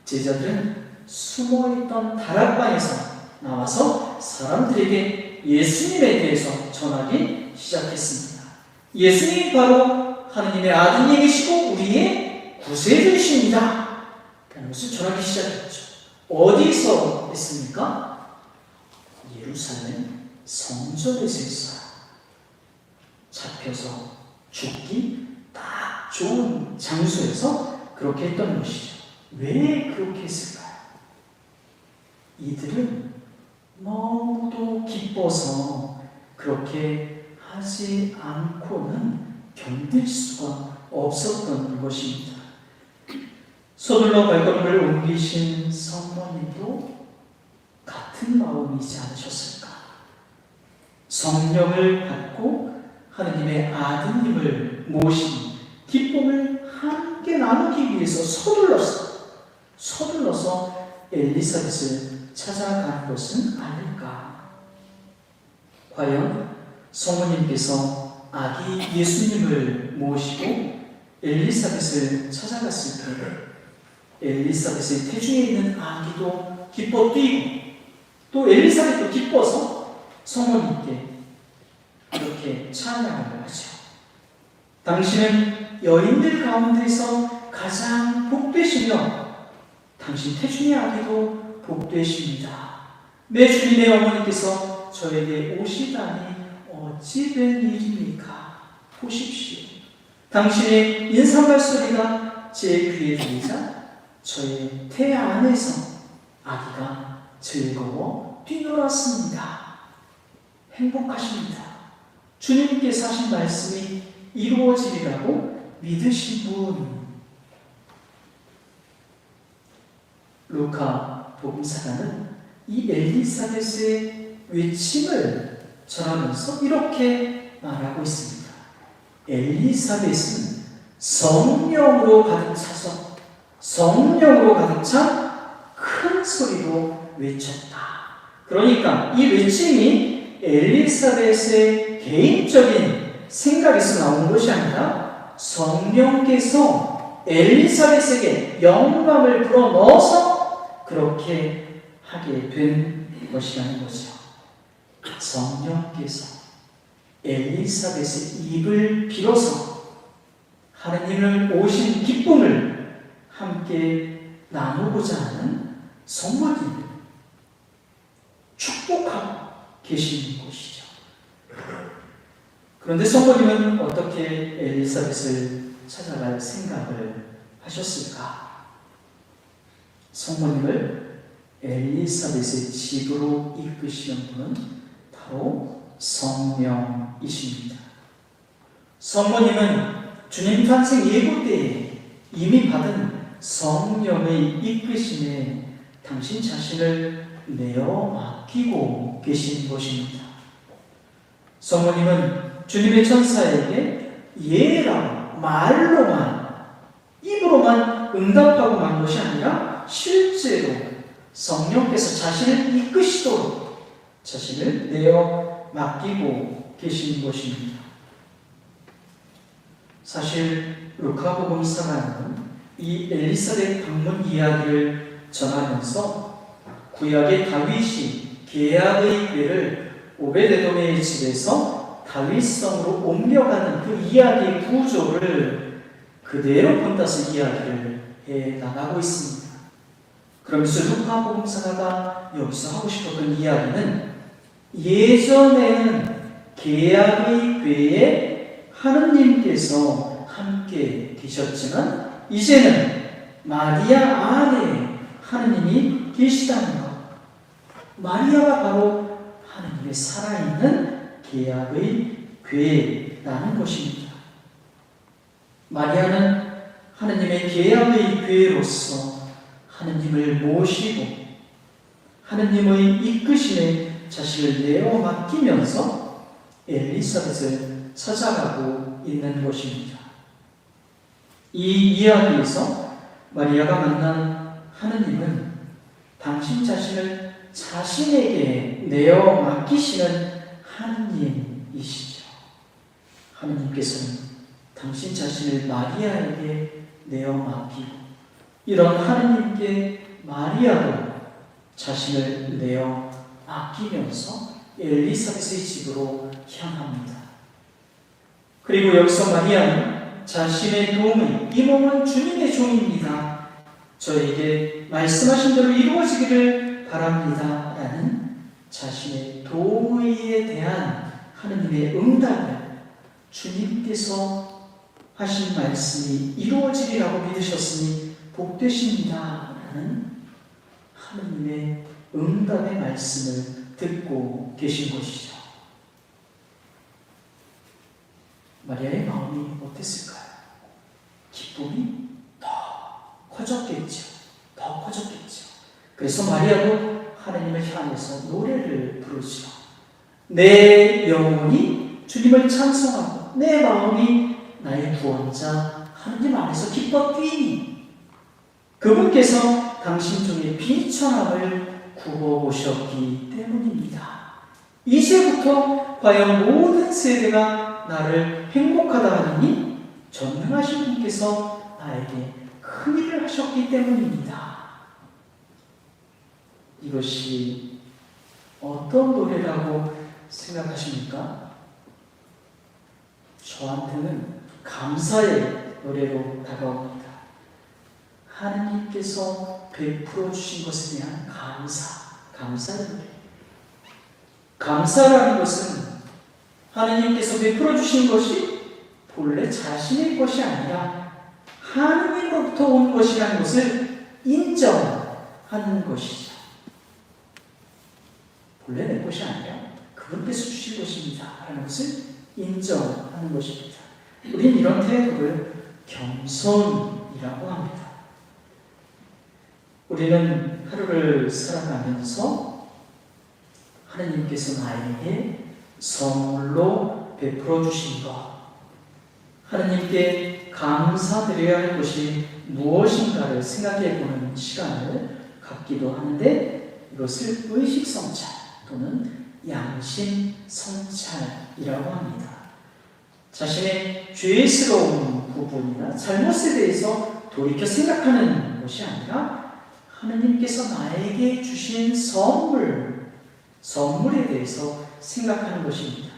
제자들은 숨어있던 다락방에서 나와서 사람들에게 예수님에 대해서 전하기 시작했습니다. 예수님이 바로 하느님의 아드님이시고 우리의 구세주이십니다 라는 것을 전하기 시작했죠. 어디서 했습니까? 예루살렘 성전에서 했어요. 잡혀서 죽기 딱 좋은 장소에서 그렇게 했던 것이죠. 왜 그렇게 했을까요? 이들은 너무도 기뻐서 그렇게 하지 않고는 견딜 수가 없었던 것입니다. 서둘러 발걸음을 옮기신 성모님도 같은 마음이지 않으셨을까? 성령을 받고 하느님의 아드님을 모신 기쁨을 함께 나누기 위해서 서둘러서 엘리사벳을 찾아간 것은 아닐까? 과연 성모님께서 아기 예수님을 모시고 엘리사벳을 찾아갔을 때 엘리사벳의 태중에 있는 아기도 기뻐 뛰고 또 엘리사벳도 기뻐서 성모님께 이렇게 찬양을 하죠. 당신은 여인들 가운데서 가장 복되시며 당신 태중의 아기도 복되십니다. 내 주님의 어머니께서 저에게 오시다니 어찌 된 일입니까? 보십시오. 당신의 인사말 소리가 제 귀에 들리자 저의 태 안에서 아기가 즐거워 뛰놀았습니다. 행복하십니다. 주님께서 하신 말씀이 이루어지리라고 믿으신 분. 루카 복음사가는 이 엘리사벳의 외침을 전하면서 이렇게 말하고 있습니다. 엘리사벳은 성령으로 가득 찬 큰 소리로 외쳤다. 그러니까 이 외침이 엘리사벳의 개인적인 생각에서 나온 것이 아니라 성령께서 엘리사벳에게 영감을 불어넣어서 그렇게 하게 된 것이라는 거죠. 성령께서 엘리사벳의 입을 빌어서 하느님을 오신 기쁨을 함께 나누고자 하는 성모님을 축복하고 계시는 곳이죠. 그런데 성모님은 어떻게 엘리사벳을 찾아갈 생각을 하셨을까? 성모님을 엘리사벳의 집으로 이끄시는 분은 바로 성령이십니다. 성모님은 주님 탄생 예고 때에 이미 받은 성령의 이끄심에 당신 자신을 내어 맡기고 계신 것입니다. 성모님은 주님의 천사에게 예라고 입으로만 응답하고만 것이 아니라 실제로 성령께서 자신을 이끄시도록 자신을 내어 맡기고 계신 것입니다. 사실 루카복음사가는 이 엘리사벳 방문 이야기를 전하면서 구약의 다윗이 계약의 궤를 오베데돔의 집에서 다윗성으로 옮겨가는 그 이야기의 구조를 그대로 본따서 이야기를 해 나가고 있습니다. 그러면서 루카복음사가가 여기서 하고 싶었던 이야기는 예전에는 계약의 궤에 하느님께서 함께 계셨지만 이제는 마리아 안에 하느님이 계시다는 것. 마리아가 바로 하느님의 살아있는 계약의 궤라는 것입니다. 마리아는 하느님의 계약의 궤로서 하느님을 모시고 하느님의 이끄심에 자신을 내어 맡기면서 엘리사벳을 찾아가고 있는 것입니다. 이 이야기에서 마리아가 만난 하느님은 당신 자신을 자신에게 내어 맡기시는 하느님이시죠. 하느님께서는 당신 자신을 마리아에게 내어 맡기고 이런 하느님께 마리아도 자신을 내어 맡기면서 엘리사벳의 집으로 향합니다. 그리고 여기서 마리아는 자신의 도움은 이 몸은 주님의 종입니다. 저에게 말씀하신 대로 이루어지기를 바랍니다. 라는 자신의 도의에 대한 하느님의 응답을 주님께서 하신 말씀이 이루어지리라고 믿으셨으니 복되십니다. 라는 하느님의 응답의 말씀을 듣고 계신 것이죠. 마리아의 마음이 어땠을까요? 기쁨이 더 커졌겠죠. 더 커졌겠죠. 그래서 마리아도 하나님을 향해서 노래를 부르죠. 내 영혼이 주님을 찬송하고 내 마음이 나의 구원자 하나님 안에서 기뻐 뛰니 그분께서 당신 중에 비천함을 구워보셨기 때문입니다. 이제부터 과연 모든 세대가 나를 행복하다 하니 전능하신 분께서 나에게 큰 일을 하셨기 때문입니다. 이것이 어떤 노래라고 생각하십니까? 저한테는 감사의 노래로 다가옵니다. 하나님께서 베풀어 주신 것에 대한 감사의 노래. 감사라는 것은 하나님께서 베풀어 주신 것이 본래 자신의 것이 아니라 하나님으로부터 온 것이라는 것을 인정하는 것이죠. 본래 내 것이 아니라 그분께서 주신 것입니다 라는 것을 인정하는 것입니다. 우리는 이런 태도를 겸손이라고 합니다. 우리는 하루를 살아가면서 하나님께서 나에게 선물로 베풀어 주신 것, 하나님께 감사드려야 할 것이 무엇인가를 생각해 보는 시간을 갖기도 하는데 이것을 의식성찰 또는 양심성찰이라고 합니다. 자신의 죄스러운 부분이나 잘못에 대해서 돌이켜 생각하는 것이 아니라 하나님께서 나에게 주신 선물에 대해서 생각하는 것입니다.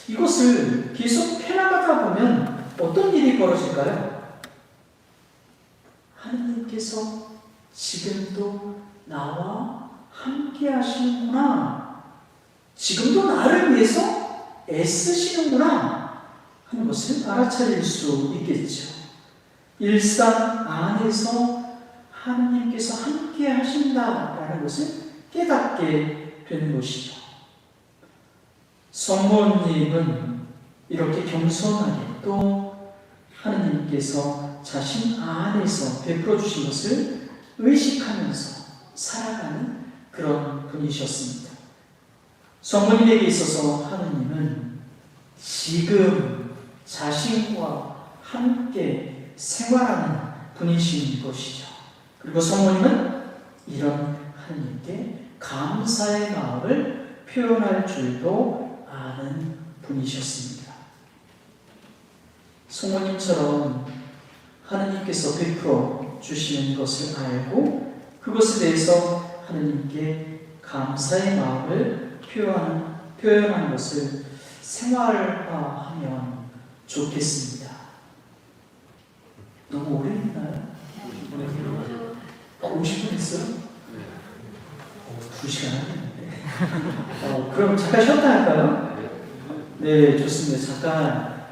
이것을 계속 해나가다 보면 어떤 일이 벌어질까요? 하나님께서 지금도 나와 함께 하시는구나. 지금도 나를 위해서 애쓰시는구나 하는 것을 알아차릴 수 있겠죠. 일상 안에서 하나님께서 함께 하신다라는 것을 깨닫게 되는 것이죠. 성모님은 이렇게 겸손하게 또 하나님께서 자신 안에서 베풀어 주신 것을 의식하면서 살아가는 그런 분이셨습니다. 성모님에게 있어서 하나님은 지금 자신과 함께 생활하는 분이신 것이죠. 그리고 성모님은 이런 하나님께 감사의 마음을 표현할 줄도 아는 분이셨습니다. 성모님처럼 하나님께서 베풀어 주시는 것을 알고 그것에 대해서 하나님께 감사의 마음을 표현하는 것을 생활화하면 좋겠습니다. 너무 오래 했나요? 50분 했어요? 2시간 하겠는데. 그럼 잠깐 쉬었다 할까요? 네, 좋습니다. 잠깐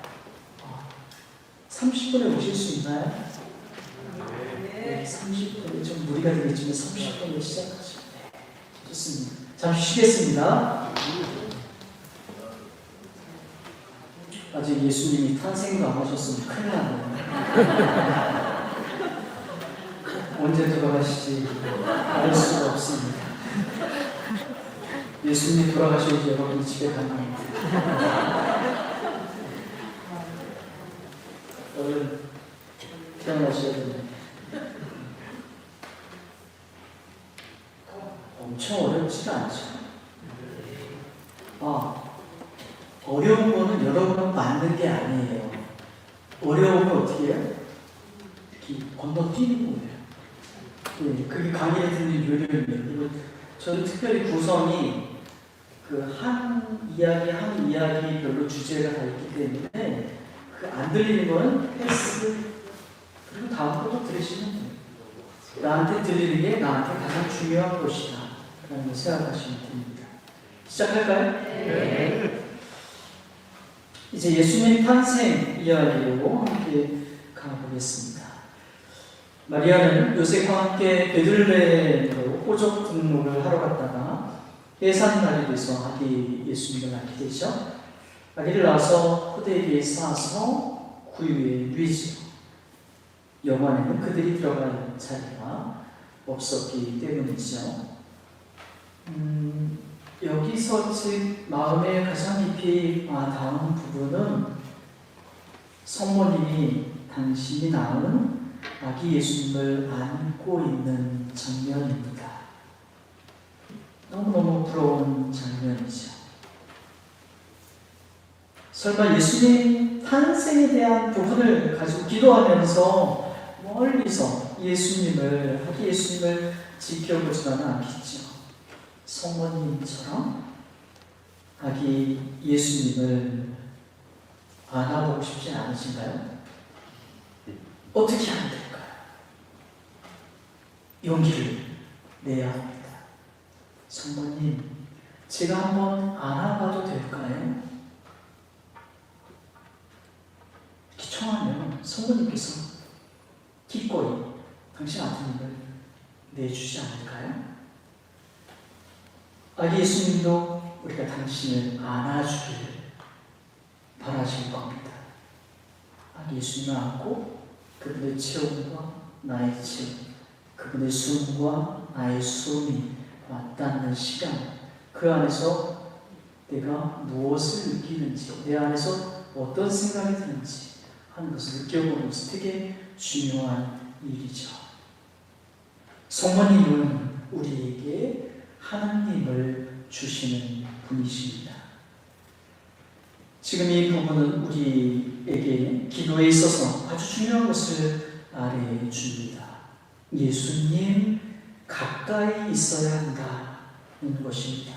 30분에 오실 수 있나요? 네, 30분에 좀 무리가 되겠지만 30분에 시작하죠. 네, 좋습니다. 잠시 쉬겠습니다. 아직 예수님이 탄생도 안 하셨으면 큰일 나네요. 언제 돌아가실지 알 수가 없습니다. 예수님이 돌아가셔야지 여러분이 집에 가는 겁니다. 얼른 태어나셔야 됩니다. 엄청 어렵지가 않죠. 어려운 거는 여러분 만든 게 아니에요. 어려우면 어떻게 해요? 이렇게 건너뛰는 거예요. 네, 그게 강의를 듣는 요령입니다. 저는 특별히 구성이 한 이야기 별로 주제가 다 있기 때문에 안 들리는 거는 패스, 그리고 다음 것도 들으시면 돼요. 나한테 들리는 게 나한테 가장 중요한 것이다 라는 걸 생각하시면 됩니다. 시작할까요? 네. 이제 예수님 탄생 이야기로 함께 가보겠습니다. 마리아는 요셉과 함께 베들레헴으로 호적 등록을 하러 갔다가 해산날이 돼서 아기 예수님을 낳게 되죠. 아기를 낳아서 포대에 쌓아서 구유에 누이지요. 영원에는 그들이 들어갈 자리가 없었기 때문이죠. 여기서 즉 마음에 가장 깊이 와닿은 부분은 성모님이 당신이 낳은 아기 예수님을 안고 있는 장면입니다. 너무너무 부러운 장면이죠. 설마 예수님 탄생에 대한 부분을 가지고 기도하면서 멀리서 예수님을, 아기 예수님을 지켜보지는 않겠죠. 성모님처럼 아기 예수님을 안아보고 싶지 않으신가요? 어떻게 하면 될까요? 용기를 내야 합니다. 성모님, 제가 한번 안아봐도 될까요? 이렇게 청하면 성모님께서 기꺼이 당신 아드님을 내주지 않을까요? 아기 예수님도 우리가 당신을 안아주기를 바라실 겁니다. 아기 예수님을 안고 그분의 체온과 나의 체온, 그분의 숨과 나의 숨이 맞닿는 시간, 그 안에서 내가 무엇을 느끼는지, 내 안에서 어떤 생각이 드는지 하는 것을 느껴보는 것은 되게 중요한 일이죠. 성모님은 우리에게 하나님을 주시는 분이십니다. 지금 이 부분은 우리에게 기도에 있어서 아주 중요한 것을 말해 줍니다. 예수님 가까이 있어야 한다는 것입니다.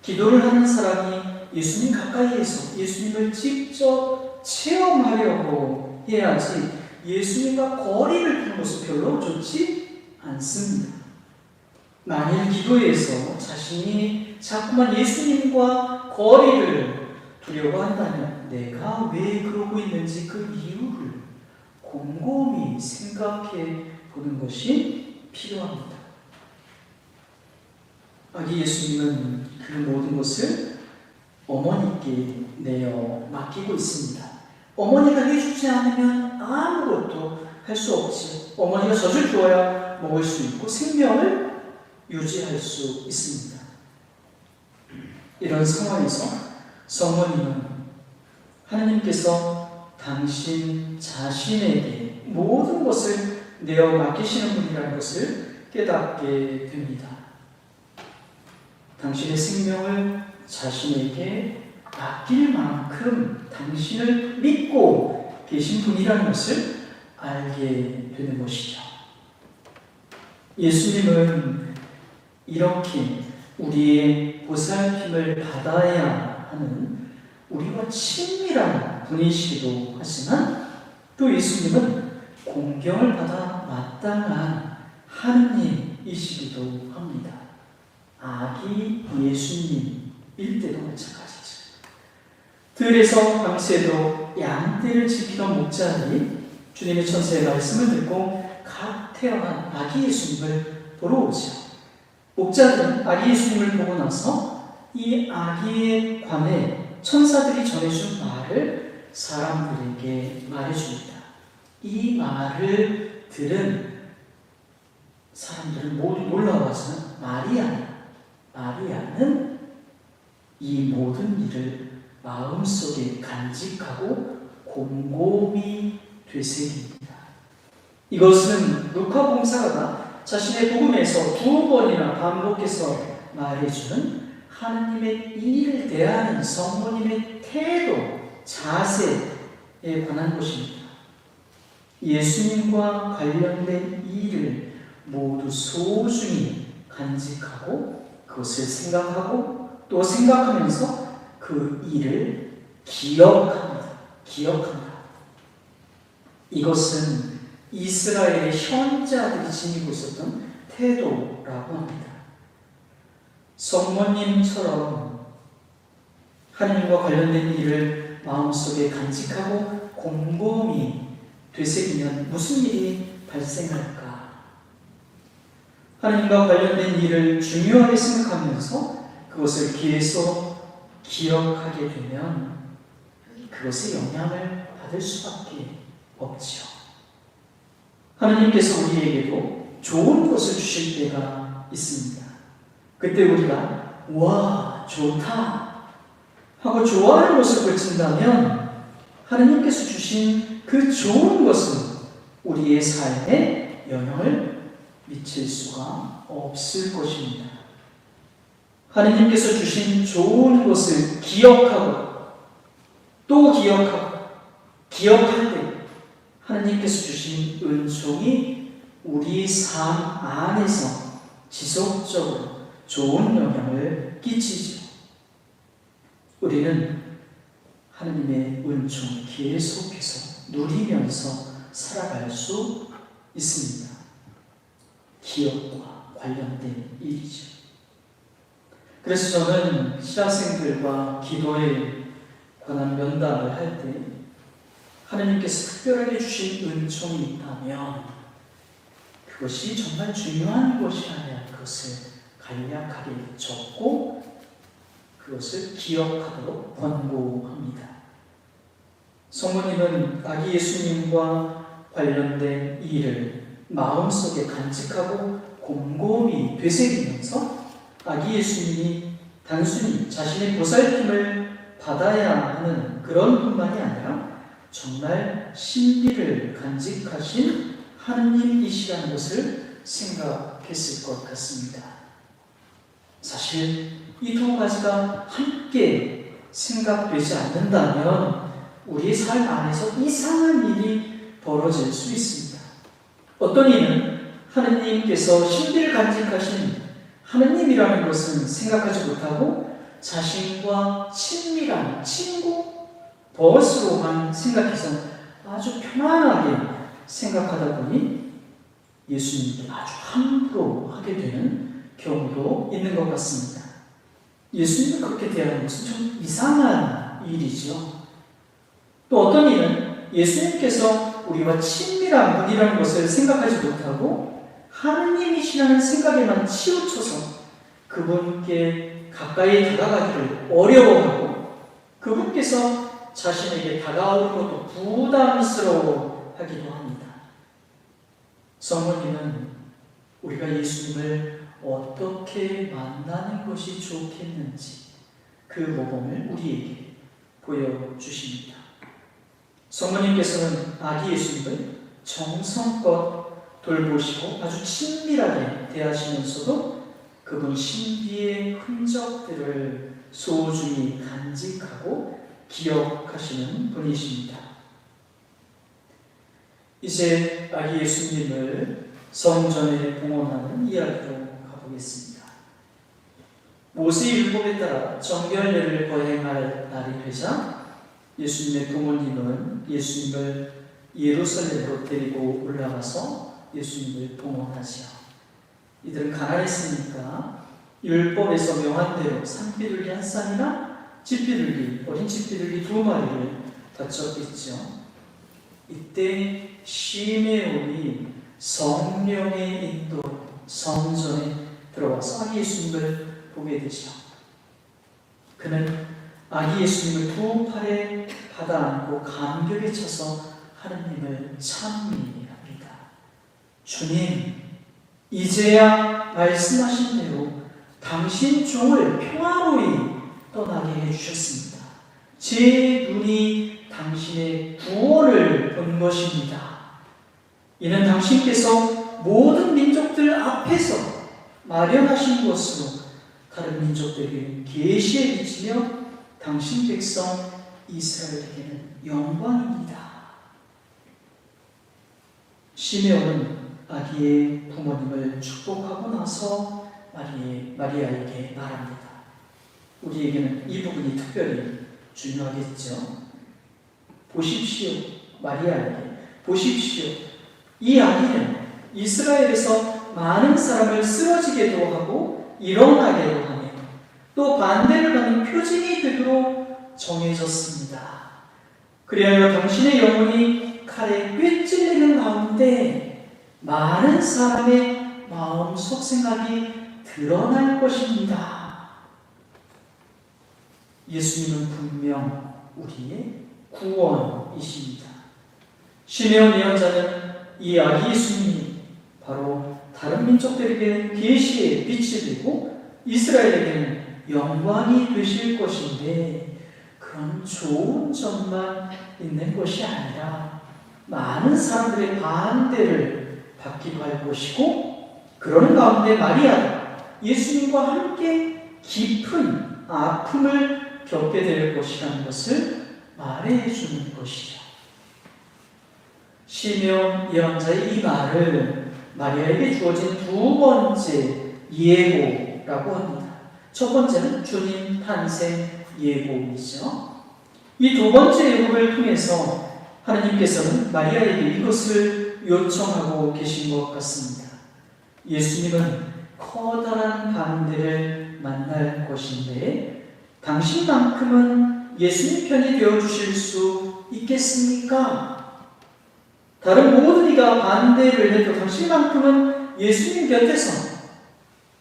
기도를 하는 사람이 예수님 가까이에서 예수님을 직접 체험하려고 해야지 예수님과 거리를 두는 것은 별로 좋지 않습니다. 만일 기도에서 자신이 자꾸만 예수님과 거리를 두려고 한다면 내가 왜 그러고 있는지 그 이유를 곰곰이 생각해 보는 것이 필요합니다. 아기 예수님은 그 모든 것을 어머니께 내어 맡기고 있습니다. 어머니가 해주지 않으면 아무것도 할 수 없지. 어머니가 젖을 주어야 먹을 수 있고 생명을 유지할 수 있습니다. 이런 상황에서 성모님은 하나님께서 당신 자신에게 모든 것을 내어 맡기시는 분이라는 것을 깨닫게 됩니다. 당신의 생명을 자신에게 맡길 만큼 당신을 믿고 계신 분이라는 것을 알게 되는 것이죠. 예수님은 이렇게 우리의 보살핌을 받아야 하는 우리와 친밀한 분이시기도 하지만 또 예수님은 공경을 받아 마땅한 하느님이시기도 합니다. 아기 예수님일 때도 마찬가지죠. 들에서 밤새도 양떼를 지키던 목자들이 주님의 천사의 말씀을 듣고 갓 태어난 아기 예수님을 보러 오죠. 목자들은 아기 예수님을 보고 나서 이 아기에 관해 천사들이 전해준 말을 사람들에게 말해줍니다. 이 말을 들은 사람들은 모두 놀라워서 마리아는 이 모든 일을 마음속에 간직하고 곰곰이 되새깁니다. 이것은 루카 봉사가가 자신의 복음에서 2번이나 반복해서 말해주는 하나님의 일을 대하는 성모님의 태도, 자세에 관한 것입니다. 예수님과 관련된 일을 모두 소중히 간직하고 그것을 생각하고 또 생각하면서 그 일을 기억합니다. 이것은 이스라엘의 현자들이 지니고 있었던 태도라고 합니다. 성모님처럼 하나님과 관련된 일을 마음속에 간직하고 곰곰이 되새기면 무슨 일이 발생할까? 하나님과 관련된 일을 중요하게 생각하면서 그것을 계속 기억하게 되면 그것에 영향을 받을 수밖에 없지요. 하나님께서 우리에게도 좋은 것을 주실 때가 있습니다. 그때 우리가 와 좋다 하고 좋아하는 것을 고친다면 하나님께서 주신 그 좋은 것은 우리의 삶에 영향을 미칠 수가 없을 것입니다. 하나님께서 주신 좋은 것을 기억하고 또 기억하고 기억할 때 하나님께서 주신 은총이 우리 삶 안에서 지속적으로 좋은 영향을 끼치죠. 우리는 하나님의 은총을 계속해서 누리면서 살아갈 수 있습니다. 기억과 관련된 일이죠. 그래서 저는 신학생들과 기도에 관한 면담을 할 때 하나님께서 특별하게 주신 은총이 있다면 그것이 정말 중요한 것이라면 그것을 간략하게 적고 그것을 기억하도록 권고합니다. 성모님은 아기 예수님과 관련된 일을 마음속에 간직하고 곰곰이 되새기면서 아기 예수님이 단순히 자신의 보살핌을 받아야 하는 그런 뿐만이 아니라 정말 신비를 간직하신 하느님이시라는 것을 생각했을 것 같습니다. 사실 이 두 가지가 함께 생각되지 않는다면 우리의 삶 안에서 이상한 일이 벌어질 수 있습니다. 어떤 이는 하느님께서 신비를 간직하신 하느님이라는 것은 생각하지 못하고 자신과 친밀한 친구, 벗으로만 생각해서 아주 편안하게 생각하다 보니 예수님께 아주 함부로 하게 되는 경우도 있는 것 같습니다. 예수님을 그렇게 대하는 것은 좀 이상한 일이죠. 또 어떤 이는 예수님께서 우리와 친밀한 분이라는 것을 생각하지 못하고 하느님이시라는 생각에만 치우쳐서 그분께 가까이 다가가기를 어려워하고 그분께서 자신에게 다가오는 것도 부담스러워 하기도 합니다. 성모님은 우리가 예수님을 어떻게 만나는 것이 좋겠는지 그 모범을 우리에게 보여주십니다. 성모님께서는 아기 예수님을 정성껏 돌보시고 아주 친밀하게 대하시면서도 그분 신비의 흔적들을 소중히 간직하고 기억하시는 분이십니다. 이제 아기 예수님을 성전에 봉헌하는 이야기로 가보겠습니다. 모세율법에 따라 정결례를 거행할 날이 되자 예수님의 부모님은 예수님을 예루살렘으로 데리고 올라가서 예수님을 봉헌하지요. 이들은 가난했으니까 율법에서 명한 대로 산비둘기 한 쌍이나 집비둘기, 어린 집비둘기 2마리를 바쳤겠죠. 이때 시메온이 성령의 인도로 성전에 들어와서 아기 예수님을 보게 되죠. 그는 아기 예수님을 두 팔에 받아 안고 감격에 차서 하느님을 찬미합니다. 주님, 이제야 말씀하신 대로 당신 종을 평화로이 떠나게 해주셨습니다. 제 눈이 당신의 구원을 본 것입니다. 이는 당신께서 모든 민족들 앞에서 마련하신 것으로 다른 민족들에게 계시에 비치며 당신 백성 이스라엘에게는 영광입니다. 시메온은 아기의 부모님을 축복하고 나서 마리아에게 말합니다. 우리에게는 이 부분이 특별히 중요하겠죠. 보십시오. 마리아에게 보십시오. 이 아기는 이스라엘에서 많은 사람을 쓰러지게도 하고 일어나게도 하며 또 반대를 하는 표징이 되도록 정해졌습니다. 그리하여 당신의 영혼이 칼에 꿰찔리는 가운데 많은 사람의 마음속 생각이 드러날 것입니다. 예수님은 분명 우리의 구원이십니다. 시므온 예언자는 이 아기 예수님이 바로 다른 민족들에게는 계시의 빛이 되고 이스라엘에게는 영광이 되실 것인데, 그런 좋은 점만 있는 것이 아니라 많은 사람들의 반대를 받기도 할 것이고, 그러는 가운데 마리아가 예수님과 함께 깊은 아픔을 겪게 될 것이라는 것을 말해주는 것이죠. 시므온 예언자의 이 말을 마리아에게 주어진 두 번째 예고라고 합니다. 첫 번째는 주님 탄생 예고이죠. 이 두 번째 예고를 통해서 하나님께서는 마리아에게 이것을 요청하고 계신 것 같습니다. 예수님은 커다란 반대를 만날 것인데 당신만큼은 예수님 편이 되어주실 수 있겠습니까? 다른 모든 이가 반대를 해도 당신만큼은 예수님 곁에서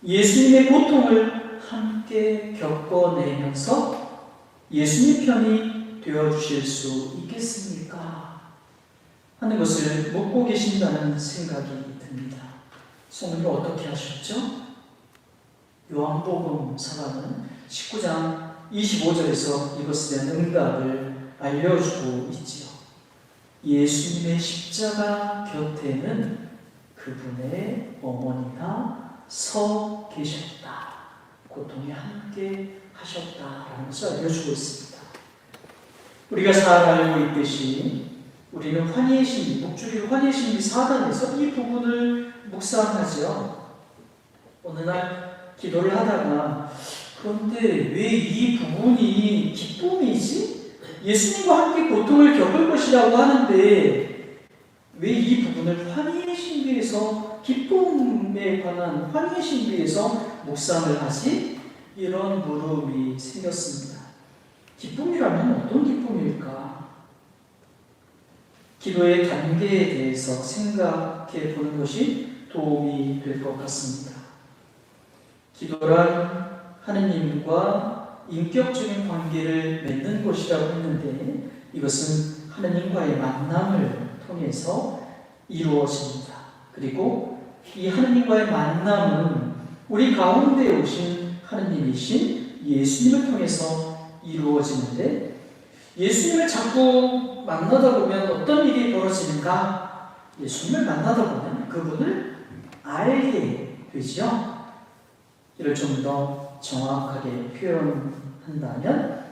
예수님의 고통을 함께 겪어내면서 예수님 편이 되어주실 수 있겠습니까? 하는 것을 묻고 계신다는 생각이 듭니다. 성령이 어떻게 하셨죠? 요한복음 사가는 19장 25절에서 이것에 대한 응답을 알려주고 있지요. 예수님의 십자가 곁에는 그분의 어머니가 서 계셨다. 고통에 함께 하셨다라는 것을 알려주고 있습니다. 우리가 잘 알고 있듯이 우리는 환희의 신비, 목주일 환희의 신비 4단에서 이 부분을 묵상하죠. 어느 날 기도를 하다가, 그런데 왜 이 부분이 기쁨이지? 예수님과 함께 고통을 겪을 것이라고 하는데 왜 이 부분을 환희의 신비에서, 기쁨에 관한 환희의 신비에서 묵상을 하지? 이런 물음이 생겼습니다. 기쁨이라면 어떤 기쁨일까? 기도의 단계에 대해서 생각해 보는 것이 도움이 될 것 같습니다. 기도란 하느님과 인격적인 관계를 맺는 것이라고 했는데, 이것은 하느님과의 만남을 통해서 이루어집니다. 그리고 이 하느님과의 만남은 우리 가운데 오신 하느님이신 예수님을 통해서 이루어지는데, 예수님을 자꾸 만나다 보면 어떤 일이 벌어지는가? 예수님을 만나다 보면 그분을 알게 되죠. 이를 좀 더 정확하게 표현한다면,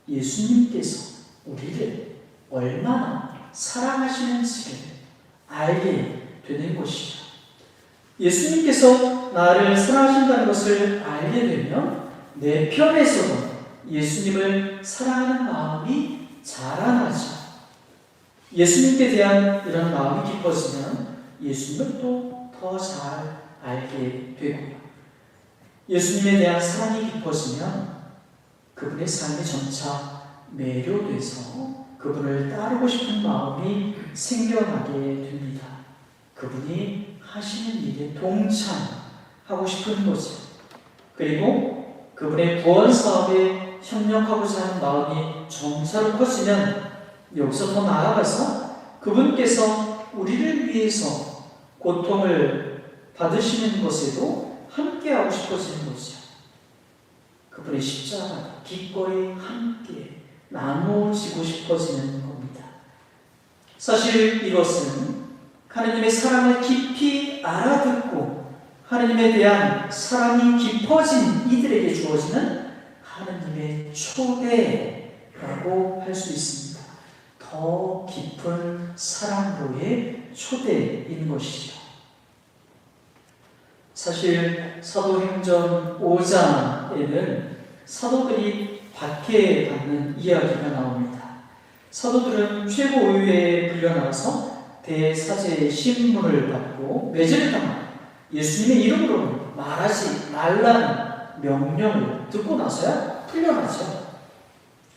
예수님께서 우리를 얼마나 사랑하시는지를 알게 되는 것이죠. 예수님께서 나를 사랑하신다는 것을 알게 되면 내 편에서도 예수님을 사랑하는 마음이 자라나죠. 예수님께 대한 이런 마음이 깊어지면 예수님을 또 더 잘 알게 되고요. 예수님에 대한 사랑이 깊어지면 그분의 삶이 점차 매료돼서 그분을 따르고 싶은 마음이 생겨나게 됩니다. 그분이 하시는 일에 동참하고 싶은 거죠. 그리고 그분의 구원 사업에 협력하고자 하는 마음이 점차로 커지면, 여기서 더 나아가서 그분께서 우리를 위해서 고통을 받으시는 것에도 함께하고 싶어지는 거죠. 그분의 십자가 기꺼이 함께 나누어지고 싶어지는 겁니다. 사실 이것은 하느님의 사랑을 깊이 알아듣고 하느님에 대한 사랑이 깊어진 이들에게 주어지는 하느님의 초대라고 할 수 있습니다. 더 깊은 사랑으로의 초대인 것이죠. 사실 사도행전 5장에는 사도들이 박해받는 이야기가 나옵니다. 사도들은 최고의회에 불려나와서 대사제의 신문을 받고 매질을 당하고 예수님의 이름으로 말하지 말라는 명령을 듣고 나서야 풀려나죠.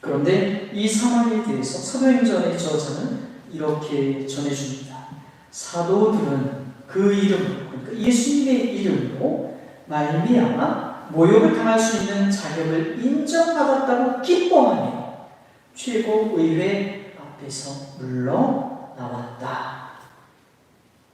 그런데 이 상황에 대해서 사도행전의 저자는 이렇게 전해줍니다. 사도들은 그 이름, 그러니까 예수님의 이름으로 말미암아 모욕을 당할 수 있는 자격을 인정받았다고 기뻐하며 최고의회 앞에서 물러나왔다.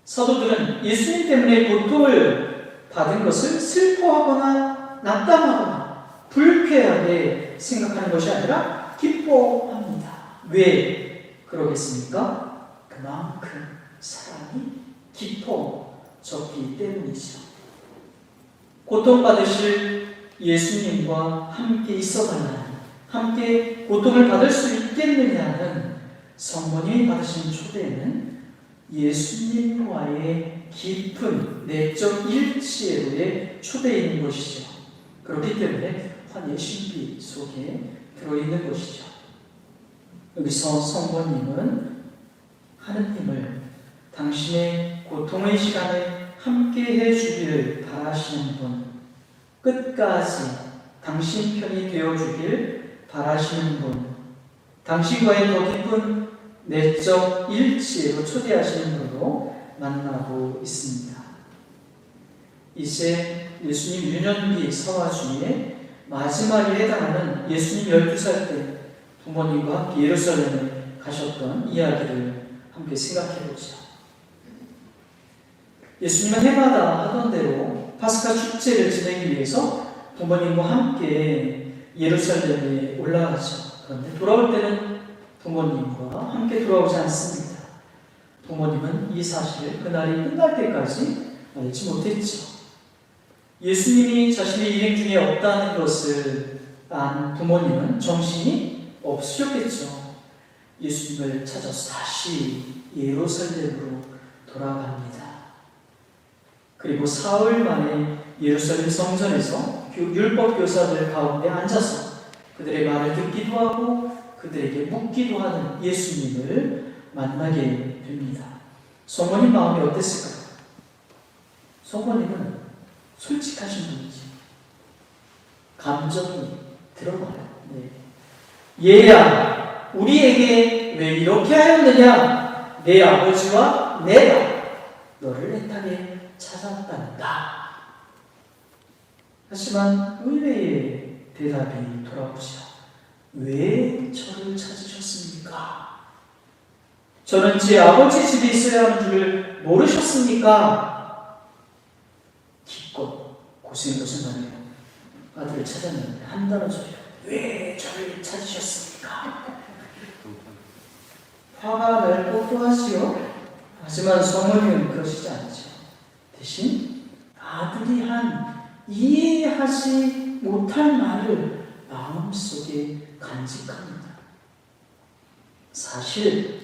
사도들은 예수님 때문에 고통을 받은 것을 슬퍼하거나 낙담하거나 불쾌하게 생각하는 것이 아니라 기뻐합니다. 왜 그러겠습니까? 그만큼 사랑이 깊어졌기 때문이죠. 고통받으실 예수님과 함께 있어가는, 함께 고통을 받을 수 있겠느냐는 성모님이 받으신 초대는 예수님과의 깊은 내적 일치로의 초대인 것이죠. 그렇기 때문에 환희의 신비 속에 들어있는 것이죠. 여기서 성모님은 하느님을 당신의 고통의 시간에 함께 해주기를 바라시는 분, 끝까지 당신 편이 되어주길 바라시는 분, 당신과의 더 깊은 내적 일치로 초대하시는 분으로 만나고 있습니다. 이제 예수님 유년기 서화 중에 마지막에 해당하는 예수님 12살 때 부모님과 함께 예루살렘에 가셨던 이야기를 함께 생각해보죠. 예수님은 해마다 하던 대로 파스카 축제를 지내기 위해서 부모님과 함께 예루살렘에 올라가죠. 그런데 돌아올 때는 부모님과 함께 돌아오지 않습니다. 부모님은 이 사실을 그날이 끝날 때까지 알지 못했죠. 예수님이 자신의 일행 중에 없다는 것을 안 부모님은 정신이 없으셨겠죠. 예수님을 찾아서 다시 예루살렘으로 돌아갑니다. 그리고 사흘 만에 예루살렘 성전에서 율법 교사들 가운데 앉아서 그들의 말을 듣기도 하고 그들에게 묻기도 하는 예수님을 만나게 됩니다. 성모님 마음이 어땠을까요? 성모님은 솔직하신 분이지. 감정이 들어가요. 네. 얘야, 우리에게 왜 이렇게 하였느냐? 내 아버지와 내가 너를 애타게 찾았단다. 하지만 의외의 대답이 돌아오죠. 왜 저를 찾으셨습니까? 저는 제 아버지 집에 있어야 하는 줄 모르셨습니까? 기껏 고생하네요. 아들을 찾았는데 한다는 소리로 왜 저를 찾으셨습니까? 화가 날 것도 하지요. 하지만 성모님은 그러시지 않죠. 대신 아들이 한 이해하지 못할 말을 마음속에 간직합니다. 사실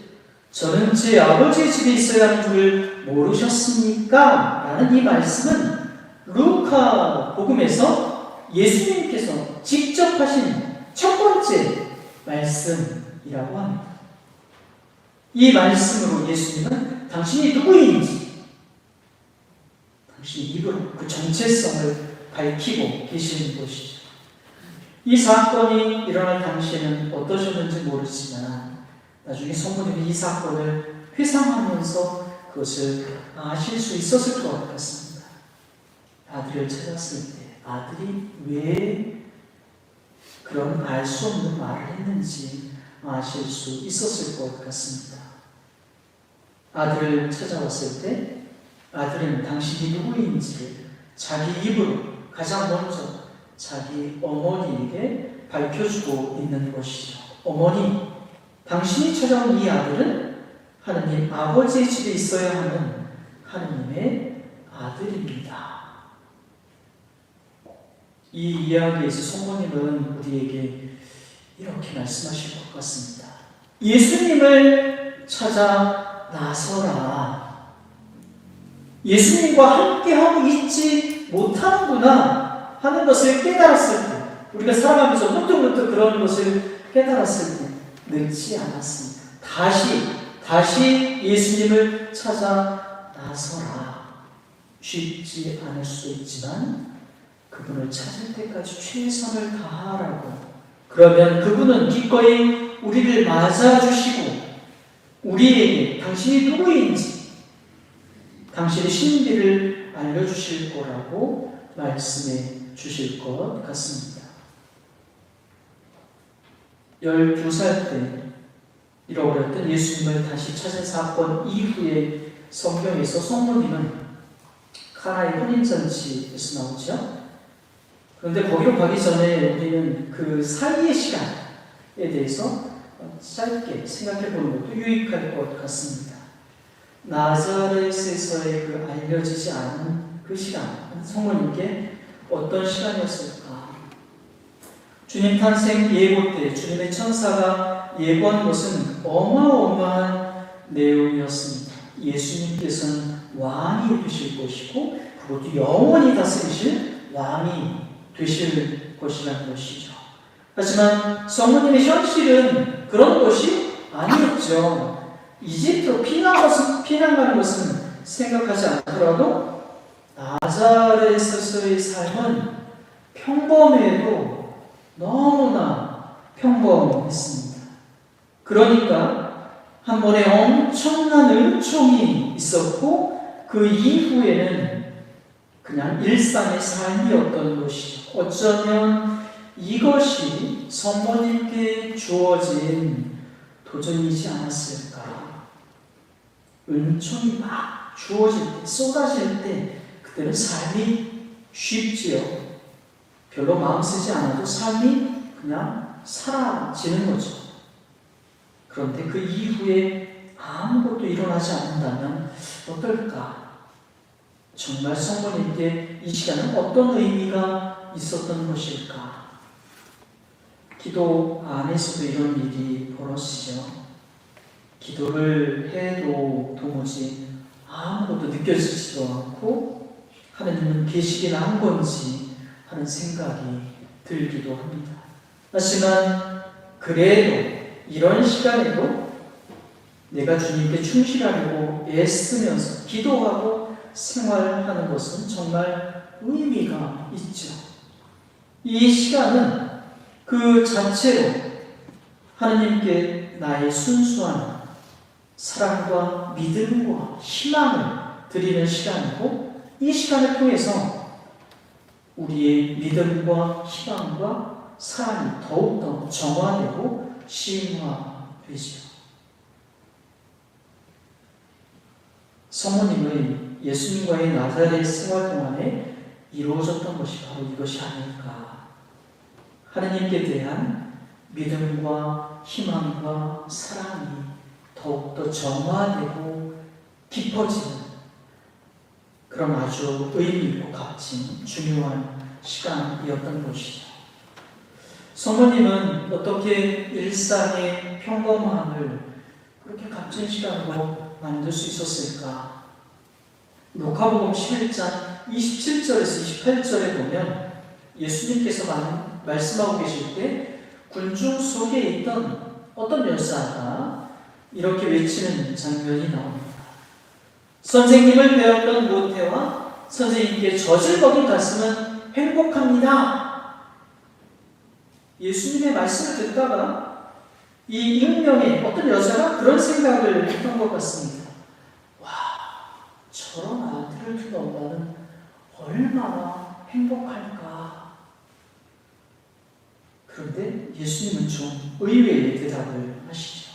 저는 제 아버지 집에 있어야 하는 줄 모르셨습니까? 라는 이 말씀은 루카 복음에서 예수님께서 직접 하신 첫 번째 말씀이라고 합니다. 이 말씀으로 예수님은 당신이 누구인지 당신의 입으로 그 정체성을 밝히고 계시는 것이죠. 이 사건이 일어날 당시에는 어떠셨는지 모르지만 나중에 성모님이 이 사건을 회상하면서 그것을 아실 수 있었을 것 같습니다. 아들을 찾았을 때 아들이 왜 그런 알 수 없는 말을 했는지 아실 수 있었을 것 같습니다. 아들을 찾아왔을 때 아들은 당신이 누구인지를 자기 입으로 가장 먼저 자기 어머니에게 밝혀주고 있는 것이죠. 어머니, 당신이 찾아온 이 아들은 하느님 아버지의 집에 있어야 하는 하느님의 아들입니다. 이 이야기에서 성모님은 우리에게 이렇게 말씀하실 것 같습니다. 예수님을 찾아 나서라. 예수님과 함께하고 있지 못하는구나 하는 것을 깨달았을 때, 우리가 살아가면서 문득문득 그런 것을 깨달았을 때 늦지 않았습니다. 다시 예수님을 찾아 나서라. 쉽지 않을 수 있지만 그분을 찾을 때까지 최선을 다하라고. 그러면 그분은 기꺼이 우리를 맞아주시고 우리에게 당신이 누구인지 당신의 신비를 알려주실 거라고 말씀해 주실 것 같습니다. 12살 때 잃어버렸던 예수님을 다시 찾은 사건 이후에 성경에서 성모님은 카나의 혼인잔치에서 나오죠. 그런데 거기로 가기 전에 우리는 그 사이의 시간에 대해서 짧게 생각해 보는 것도 유익할 것 같습니다. 나자렛에서의 그 알려지지 않은 그 시간, 성모님께 어떤 시간이었을까? 주님 탄생 예고 때 주님의 천사가 예고한 것은 어마어마한 내용이었습니다. 예수님께서는 왕이 되실 것이고 그것도 영원히 다스리실 왕이 되실 것이라는 것이죠. 하지만 성모님의 현실은 그런 것이 아니었죠. 이집트로 피난 가는 것은 생각하지 않더라도 나자렛에서의 삶은 평범해도 너무나 평범했습니다. 그러니까 한 번에 엄청난 은총이 있었고 그 이후에는 그냥 일상의 삶이었던 것이죠. 어쩌면 이것이 성모님께 주어진 도전이지 않았을까. 은총이 막 주어질 때, 쏟아질 때 그때는 삶이 쉽지요. 별로 마음 쓰지 않아도 삶이 그냥 사라지는 거죠. 그런데 그 이후에 아무것도 일어나지 않는다면 어떨까? 정말 성모님께 이 시간은 어떤 의미가 있었던 것일까? 기도 안에서도 이런 일이 벌어지죠. 기도를 해도 도무지 아무것도 느껴지지도 않고 하나님은 계시긴 한 건지 하는 생각이 들기도 합니다. 하지만 그래도 이런 시간에도 내가 주님께 충실하려고 애쓰면서 기도하고 생활하는 것은 정말 의미가 있죠. 이 시간은 그 자체로 하나님께 나의 순수한 사랑과 믿음과 희망을 드리는 시간이고 이 시간을 통해서 우리의 믿음과 희망과 사랑이 더욱더 정화되고 심화되죠. 성모님의 예수님과의 나사렛 생활 동안에 이루어졌던 것이 바로 이것이 아닐까. 하나님께 대한 믿음과 희망과 사랑이 더욱더 정화되고 깊어지는 그런 아주 의미 있고 값진 중요한 시간이었던 것이죠. 성모님은 어떻게 일상의 평범함을 그렇게 값진 시간으로 만들 수 있었을까? 루카복음 11장 27절에서 28절에 보면 예수님께서 말씀하고 계실 때 군중 속에 있던 어떤 여자가 이렇게 외치는 장면이 나옵니다. 선생님을 배웠던 모태와 선생님께 젖을 먹인 가슴은 행복합니다. 예수님의 말씀을 듣다가 이 익명의 어떤 여자가 그런 생각을 했던 것 같습니다. 와, 저런 아들을 둔 엄마는 얼마나 행복할까. 그런데 예수님은 좀 의외의 대답을 하시죠.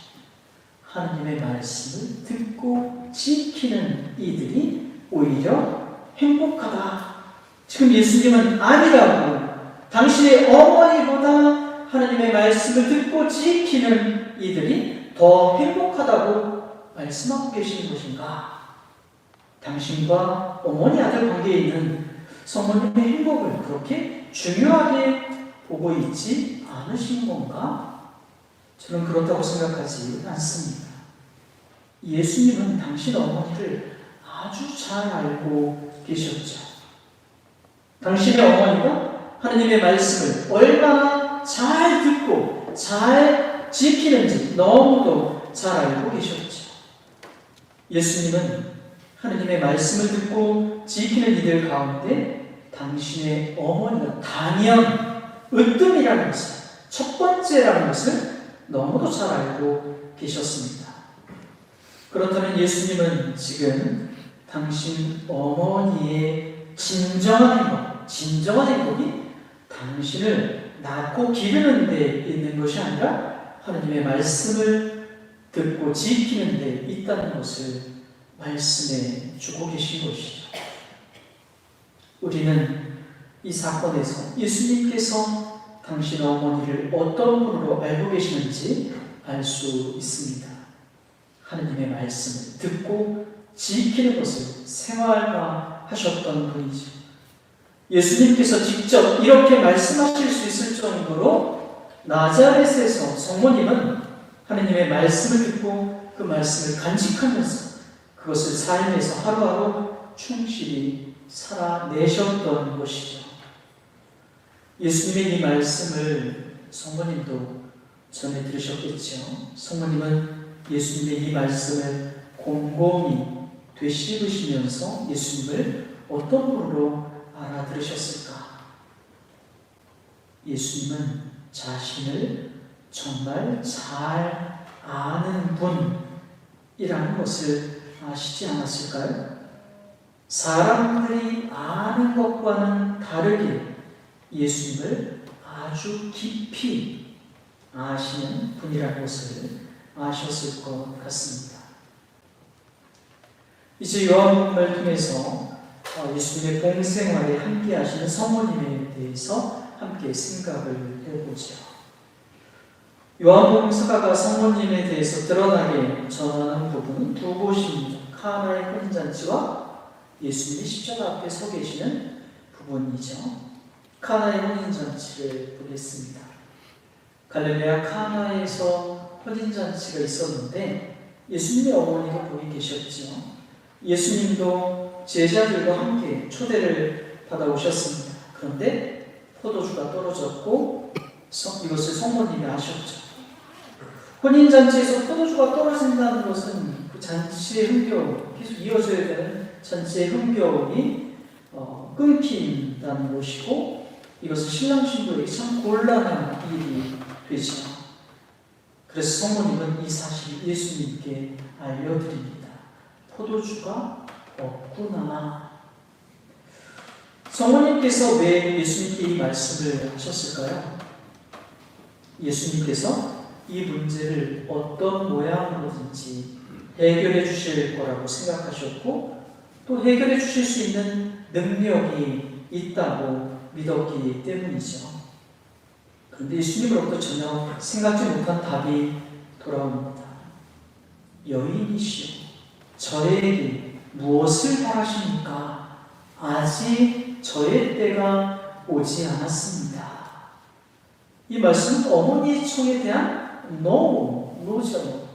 하나님의 말씀을 듣고 지키는 이들이 오히려 행복하다. 지금 예수님은 아니라고, 당신의 어머니보다 하나님의 말씀을 듣고 지키는 이들이 더 행복하다고 말씀하고 계시는 것인가? 당신과 어머니 아들 관계에 있는 성모님의 행복을 그렇게 중요하게 보고 있지 않으신 건가? 저는 그렇다고 생각하지 않습니다. 예수님은 당신 어머니를 아주 잘 알고 계셨죠. 당신의 어머니가 하나님의 말씀을 얼마나 잘 듣고 잘 지키는지 너무도 잘 알고 계셨죠. 예수님은 하나님의 말씀을 듣고 지키는 이들 가운데 당신의 어머니가 단연 으뜸이라는 것을, 첫 번째라는 것을 너무도 잘 알고 계셨습니다. 그렇다면 예수님은 지금 당신 어머니의 진정한 행복, 진정한 행복이 당신을 낳고 기르는 데 있는 것이 아니라 하나님의 말씀을 듣고 지키는 데 있다는 것을 말씀해 주고 계신 것이죠. 우리는 이 사건에서 예수님께서 당신 어머니를 어떤 분으로 알고 계시는지 알 수 있습니다. 하나님의 말씀을 듣고 지키는 것을 생활화하셨던 분이죠. 예수님께서 직접 이렇게 말씀하실 수 있을 정도로 나자렛에서 성모님은 하나님의 말씀을 듣고 그 말씀을 간직하면서 그것을 삶에서 하루하루 충실히 살아내셨던 것이죠. 예수님의 이 말씀을 성모님도 전해 들으셨겠죠. 성모님은 예수님의 이 말씀을 곰곰이 되씹으시면서 예수님을 어떤 분으로 알아들으셨을까? 예수님은 자신을 정말 잘 아는 분이라는 것을 아시지 않았을까요? 사람들이 아는 것과는 다르게 예수님을 아주 깊이 아시는 분이라는 것을 아셨을 것 같습니다. 이제 요한복음을 통해서 예수님의 공생활에 함께 하시는 성모님에 대해서 함께 생각을 해보죠. 요한복음 서가가 성모님에 대해서 드러나게 전하는 부분은 두 곳입니다. 카나의 혼인잔치와 예수님이 십자가 앞에 서 계시는 부분이죠. 카나의 혼인잔치를 보겠습니다. 갈릴레아 카나에서 혼인잔치가 있었는데 예수님의 어머니가 거기 계셨죠. 예수님도 제자들과 함께 초대를 받아오셨습니다. 그런데 포도주가 떨어졌고 이것을 성모님이 아셨죠. 혼인잔치에서 포도주가 떨어진다는 것은 그 잔치의 흥겨움, 계속 이어져야 되는 잔치의 흥겨움이 끊긴다는 것이고 이것은 신랑 신부에게 참 곤란한 일이 되죠. 그래서 성모님은 이 사실을 예수님께 알려드립니다. 포도주가 없구나. 성모님께서 왜 예수님께 이 말씀을 하셨을까요? 예수님께서 이 문제를 어떤 모양으로든지 해결해 주실 거라고 생각하셨고 또 해결해 주실 수 있는 능력이 있다고 믿었기 때문이죠. 그런데 예수님으로부터 전혀 생각지 못한 답이 돌아옵니다. 여인이시여, 저에게 무엇을 바라십니까? 아직 저의 때가 오지 않았습니다. 이 말씀은 어머니의 청에 대한 no죠.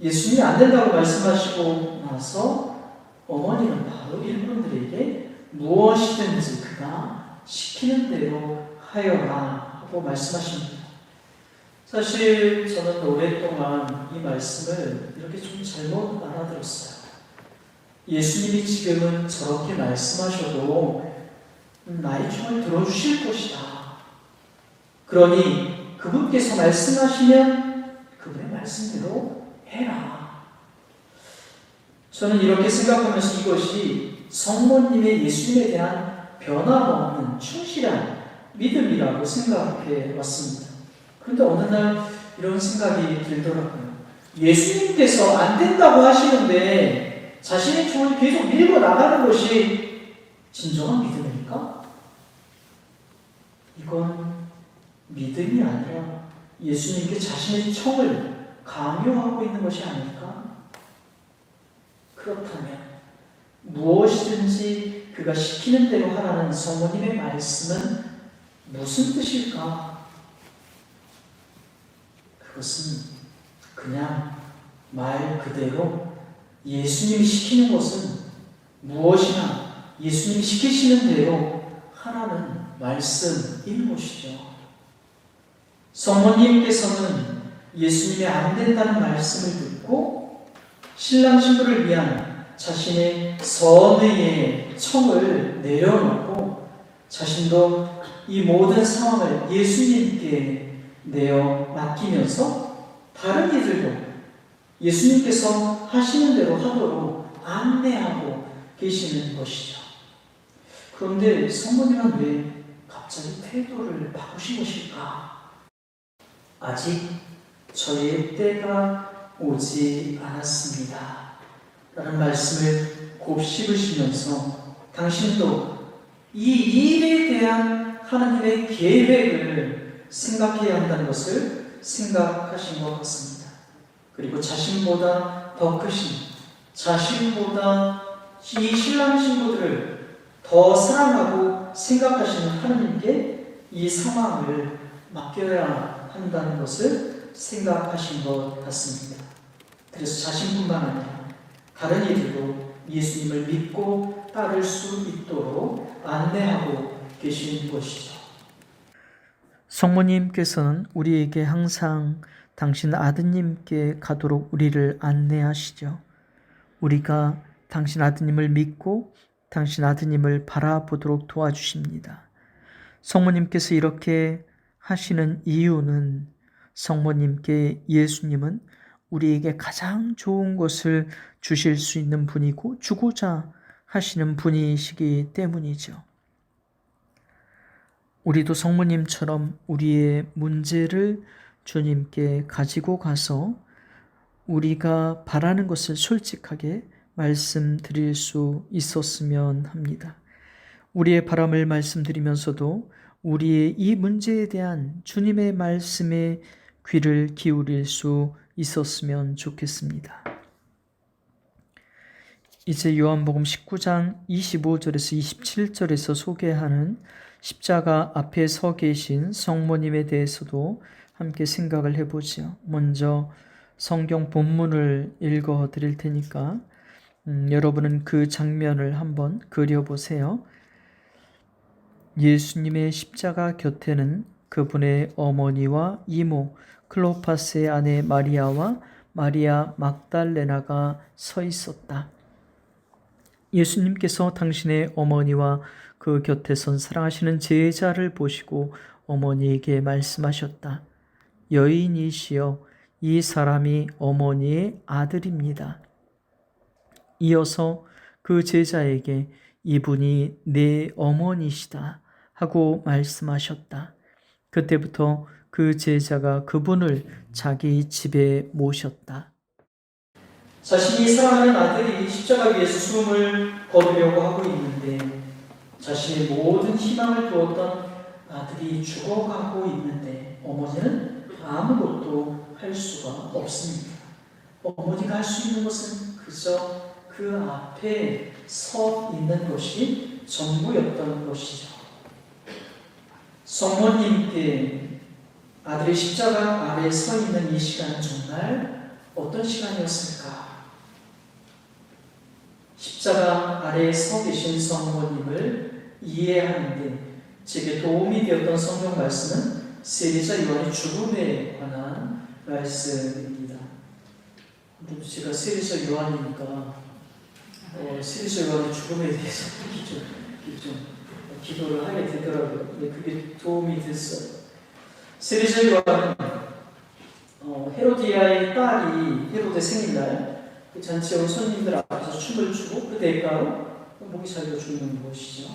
예수님이 안 된다고 말씀하시고 나서 어머니는 바로 이분들에게 무엇이든지 그가 시키는 대로 하여라 하고 말씀하십니다. 사실 저는 오랫동안 이 말씀을 이렇게 좀 잘못 알아들었어요. 예수님이 지금은 저렇게 말씀하셔도 나의 청을 들어주실 것이다. 그러니 그분께서 말씀하시면 그분의 말씀대로 해라. 저는 이렇게 생각하면서 이것이 성모님의 예수님에 대한 변함없는 충실한 믿음이라고 생각해 왔습니다. 그런데 어느 날 이런 생각이 들더라고요. 예수님께서 안 된다고 하시는데 자신의 청을 계속 밀고 나가는 것이 진정한 믿음입니까? 이건 믿음이 아니라 예수님께 자신의 청을 강요하고 있는 것이 아닐까? 그렇다면 무엇이든지 그가 시키는 대로 하라는 성모님의 말씀은 무슨 뜻일까? 그것은 그냥 말 그대로 예수님이 시키는 것은 무엇이나 예수님이 시키시는 대로 하라는 말씀인 것이죠. 성모님께서는 예수님이 안 된다는 말씀을 듣고 신랑 신부를 위한 자신의 선의의 청을 내려놓고 자신도 이 모든 상황을 예수님께 내어 맡기면서 다른 이들도 예수님께서 하시는 대로 하도록 안내하고 계시는 것이죠. 그런데 성모님은 왜 갑자기 태도를 바꾸신 것일까? 아직 저희의 때가 오지 않았습니다. 라는 말씀을 곱씹으시면서 당신도 이 일에 대한 하나님의 계획을 생각해야 한다는 것을 생각하신 것 같습니다. 그리고 자신보다 더 크신, 자신보다 이 신랑 신부들을 더 사랑하고 생각하시는 하나님께 이 상황을 맡겨야 한다는 것을 생각하신 것 같습니다. 그래서 자신뿐만 아니라 다른 이들도 예수님을 믿고 따를 수 있도록 안내하고 계신 것이죠. 성모님께서는 우리에게 항상 당신 아드님께 가도록 우리를 안내하시죠. 우리가 당신 아드님을 믿고 당신 아드님을 바라보도록 도와주십니다. 성모님께서 이렇게 하시는 이유는 성모님께 예수님은 우리에게 가장 좋은 것을 주실 수 있는 분이고 주고자 하시는 분이시기 때문이죠. 우리도 성모님처럼 우리의 문제를 주님께 가지고 가서 우리가 바라는 것을 솔직하게 말씀드릴 수 있었으면 합니다. 우리의 바람을 말씀드리면서도 우리의 이 문제에 대한 주님의 말씀에 귀를 기울일 수 있었으면 좋겠습니다. 이제 요한복음 19장 25절에서 27절에서 소개하는 십자가 앞에 서 계신 성모님에 대해서도 함께 생각을 해보죠. 먼저 성경 본문을 읽어 드릴 테니까 여러분은 그 장면을 한번 그려보세요. 예수님의 십자가 곁에는 그분의 어머니와 이모, 클로파스의 아내 마리아와 마리아 막달레나가 서 있었다. 예수님께서 당신의 어머니와 그 곁에 선 사랑하시는 제자를 보시고 어머니에게 말씀하셨다. 여인이시여, 이 사람이 어머니의 아들입니다. 이어서 그 제자에게 이분이 내 어머니시다 하고 말씀하셨다. 그때부터 그 제자가 그분을 자기 집에 모셨다. 자신이 사랑하는 아들이 십자가 위에서 숨을 거두려고 하고 있는데 자신의 모든 희망을 두었던 아들이 죽어가고 있는데 어머니는 아무것도 할 수가 없습니다. 어머니가 할 수 있는 것은 그저 그 앞에 서 있는 것이 전부였던 것이죠. 성모님께 아들의 십자가 아래에 서 있는 이 시간은 정말 어떤 시간이었을까? 십자가 아래에 서 계신 성모님을 이해하는데 제게 도움이 되었던 성경 말씀은 세리자 요한의 죽음에 관한 말씀입니다. 제가 세리자 요한이니까 세리자 요한의 죽음에 대해서 좀 기도를 하게 되더라고요. 그게 도움이 됐어요. 세리자 요한은 헤로디아의 딸이 헤로데 생일날 그 잔치에 온 손님들 앞에서 춤을 추고 그 대가로 목이 잘려 죽는 것이죠.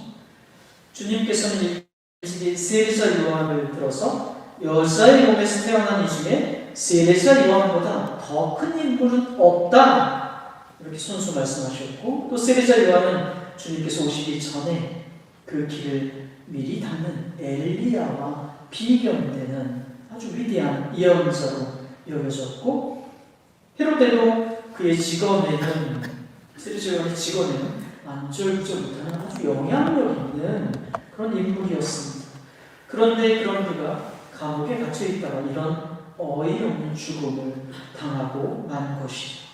주님께서는 이 세리자 요한을 들어서 여자의 몸에서 태어난 이 중에 세리자 요한보다 더 큰 인물은 없다 이렇게 손수 말씀하셨고 또 세리자 요한은 주님께서 오시기 전에 그 길을 미리 닦는 엘리야와 비견되는 아주 위대한 예언자로 여겨졌고 헤로데도 그의 직원에는 세리자 요한의 직원에는 안절부절 못하는 아주 영향력 있는 그런 인물이었습니다. 그런데 그런 그가 감옥에 갇혀 있다가 이런 어이없는 죽음을 당하고 만 것이죠.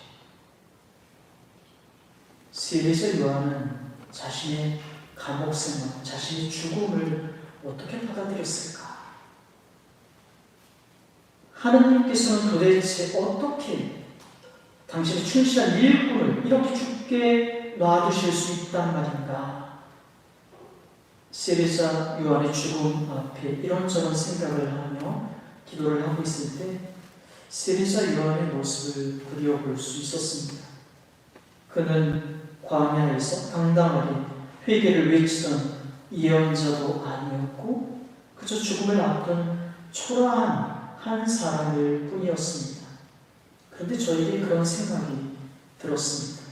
세리자 요한은 자신의 감옥 생활, 자신의 죽음을 어떻게 받아들였을까? 하느님께서는 도대체 어떻게 당신의 충실한 일꾼을 이렇게 죽게 놔두실 수 있단 말인가? 세리자 요한의 죽음 앞에 이런저런 생각을 하며 기도를 하고 있을 때 세리자 요한의 모습을 그려볼 수 있었습니다. 그는 광야에서 당당하게 회개를 외치던 예언자도 아니었고 그저 죽음을 앞둔 초라한 한 사람일 뿐이었습니다. 그런데 저에게 그런 생각이 들었습니다.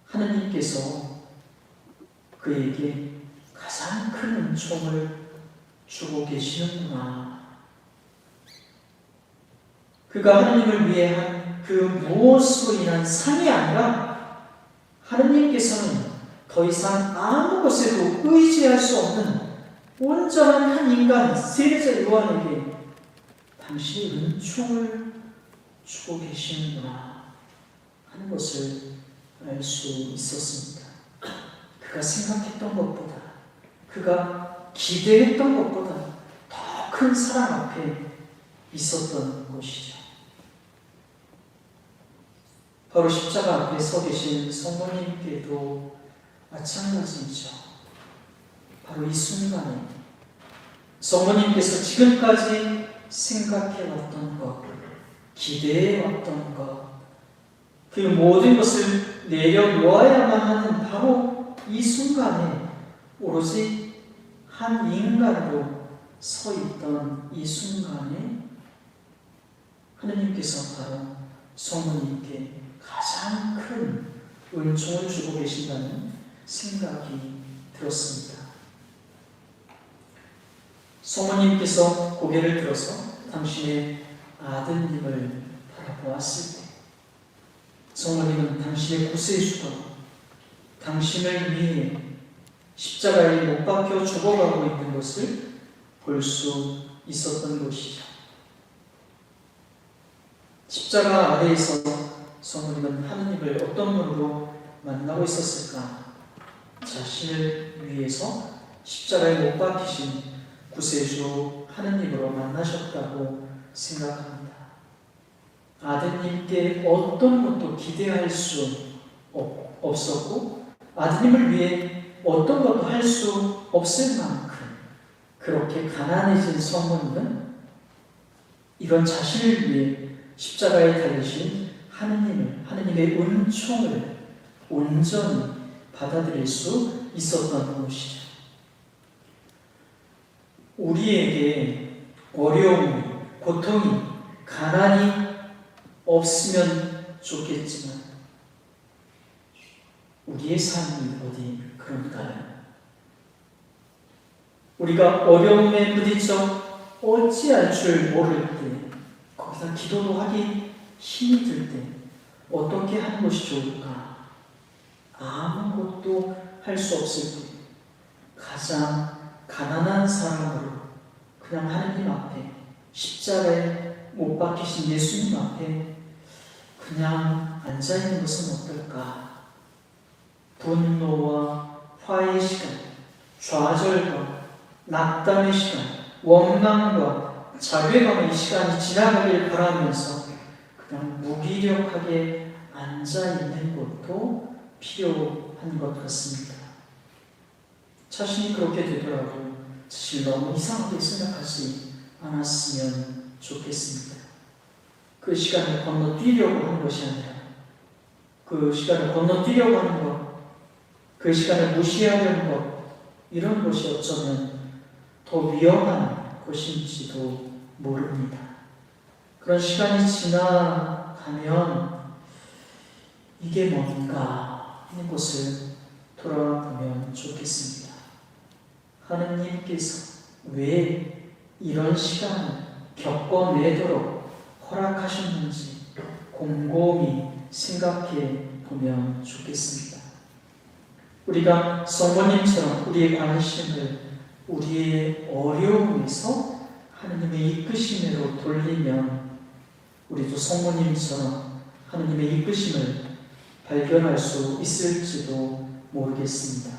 하느님께서 그에게 가장 큰 은총을 주고 계시는구나. 그가 하느님을 위해 한 그 무엇으로 인한 상이 아니라 하느님께서는 더 이상 아무 것에도 의지할 수 없는 온전한 한 인간 세례자 요한에게 당신이 은총을 주고 계시는구나 하는 것을 알 수 있었습니다. 그가 생각했던 것보다, 그가 기대했던 것보다 더 큰 사랑 앞에 있었던 것이죠. 바로 십자가 앞에 서 계신 성모님께도 마찬가지이죠. 바로 이 순간에 성모님께서 지금까지 생각해왔던 것, 기대해왔던 것, 그 모든 것을 내려놓아야만 하는 바로 이 순간에 오로지 한 인간으로 서 있던 이 순간에 하느님께서 바로 성모님께 가장 큰 은총을 주고 계신다는 생각이 들었습니다. 성모님께서 고개를 들어서 당신의 아드님을 바라보았을 때 성모님은 당신의 구세주가 당신을 위해 십자가에 못 박혀 죽어가고 있는 것을 볼 수 있었던 것이죠. 십자가 아래에서 성모님은 하느님을 어떤 분으로 만나고 있었을까? 자신을 위해서 십자가에 못 박히신 구세주 하느님으로 만나셨다고 생각합니다. 아드님께 어떤 것도 기대할 수 없었고 아드님을 위해 어떤 것도 할 수 없을 만큼 그렇게 가난해진 성모님은 이런 자신을 위해 십자가에 달리신 하느님의 은총을 온전히 받아들일 수 있었던 것이죠. 우리에게 어려움이, 고통이, 가난이 없으면 좋겠지만 우리의 삶이 어디 그런가요? 우리가 어려움에 부딪혀 어찌할 줄 모를 때, 거기다 기도도 하기 힘이 들 때 어떻게 하는 것이 좋을까? 아무것도 할 수 없을 때 가장 가난한 사람으로 그냥 하느님 앞에 십자가에 못 박히신 예수님 앞에 그냥 앉아있는 것은 어떨까? 분노와 화의 시간, 좌절과 낙담의 시간, 원망과 자괴감의 이 시간이 지나가길 바라면서 그냥 무기력하게 앉아있는 것도 필요한 것 같습니다. 자신이 그렇게 되더라도 사실 너무 이상하게 생각하지 않았으면 좋겠습니다. 그 시간을 건너뛰려고 하는 것이 아니라 그 시간을 건너뛰려고 하는 것, 그 시간을 무시하려는 것, 이런 것이 어쩌면 더 위험한 것인지도 모릅니다. 그런 시간이 지나가면 이게 뭔가 하는 것을 돌아보면 좋겠습니다. 하느님께서 왜 이런 시간을 겪어내도록 허락하셨는지 곰곰이 생각해 보면 좋겠습니다. 우리가 성모님처럼 우리의 관심을 우리의 어려움에서 하느님의 이끄심으로 돌리면 우리도 성모님처럼 하느님의 이끄심을 발견할 수 있을지도 모르겠습니다.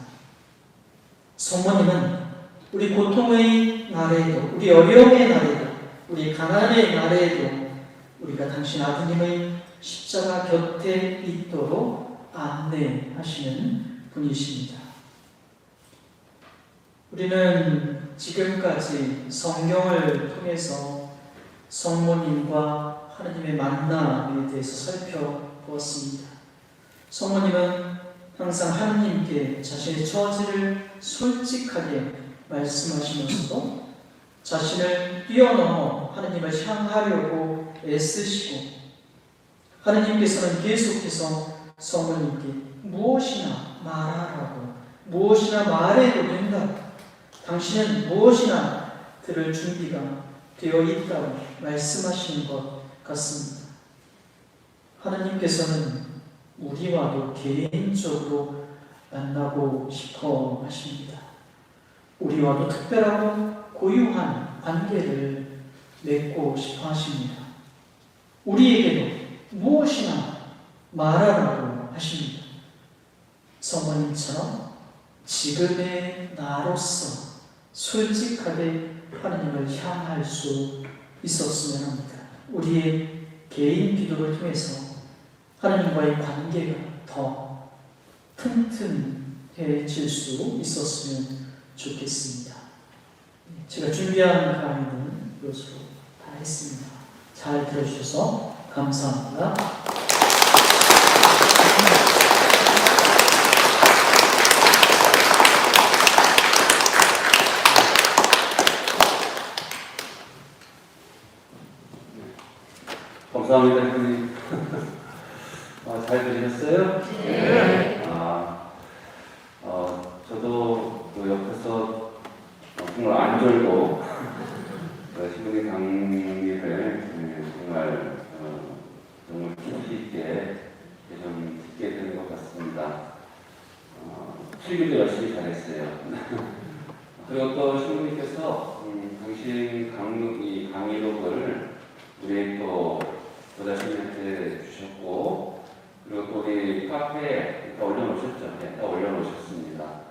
성모님은 우리 고통의 날에도, 우리 어려움의 날에도, 우리 가난의 날에도 우리가 당신 아드님의 십자가 곁에 있도록 안내하시는 분이십니다. 우리는 지금까지 성경을 통해서 성모님과 하느님의 만남에 대해서 살펴보았습니다. 성모님은 항상 하나님께 자신의 처지를 솔직하게 말씀하시면서도 자신을 뛰어넘어 하나님을 향하려고 애쓰시고, 하나님께서는 계속해서 성모님께 무엇이나 말하라고, 무엇이나 말해도 된다, 당신은 무엇이나 들을 준비가 되어 있다고 말씀하시는 것 같습니다. 하나님께서는 우리와도 개인적으로 만나고 싶어 하십니다. 우리와도 특별하고 고유한 관계를 맺고 싶어 하십니다. 우리에게도 무엇이나 말하라고 하십니다. 성모님처럼 지금의 나로서 솔직하게 하나님을 향할 수 있었으면 합니다. 우리의 개인 기도를 통해서 하나님과의 관계가 더 튼튼해질 수 있었으면 좋겠습니다. 제가 준비한 강의는 이것으로 다 했습니다. 잘 들어주셔서 감사합니다. 감사합니다, 형님. 잘 들으셨어요? 네. 저도 그 옆에서 정말 안 졸고 신부님 강의를 정말 깊이 있게 좀 듣게 되는 것 같습니다. 필기도 열심히 잘했어요. 그리고 또 신부님께서 당신 강의록을 우리 또 도자신한테 주셨고, 그리고 또 우리 카페에 올려놓으셨죠? 네, 올려놓으셨습니다.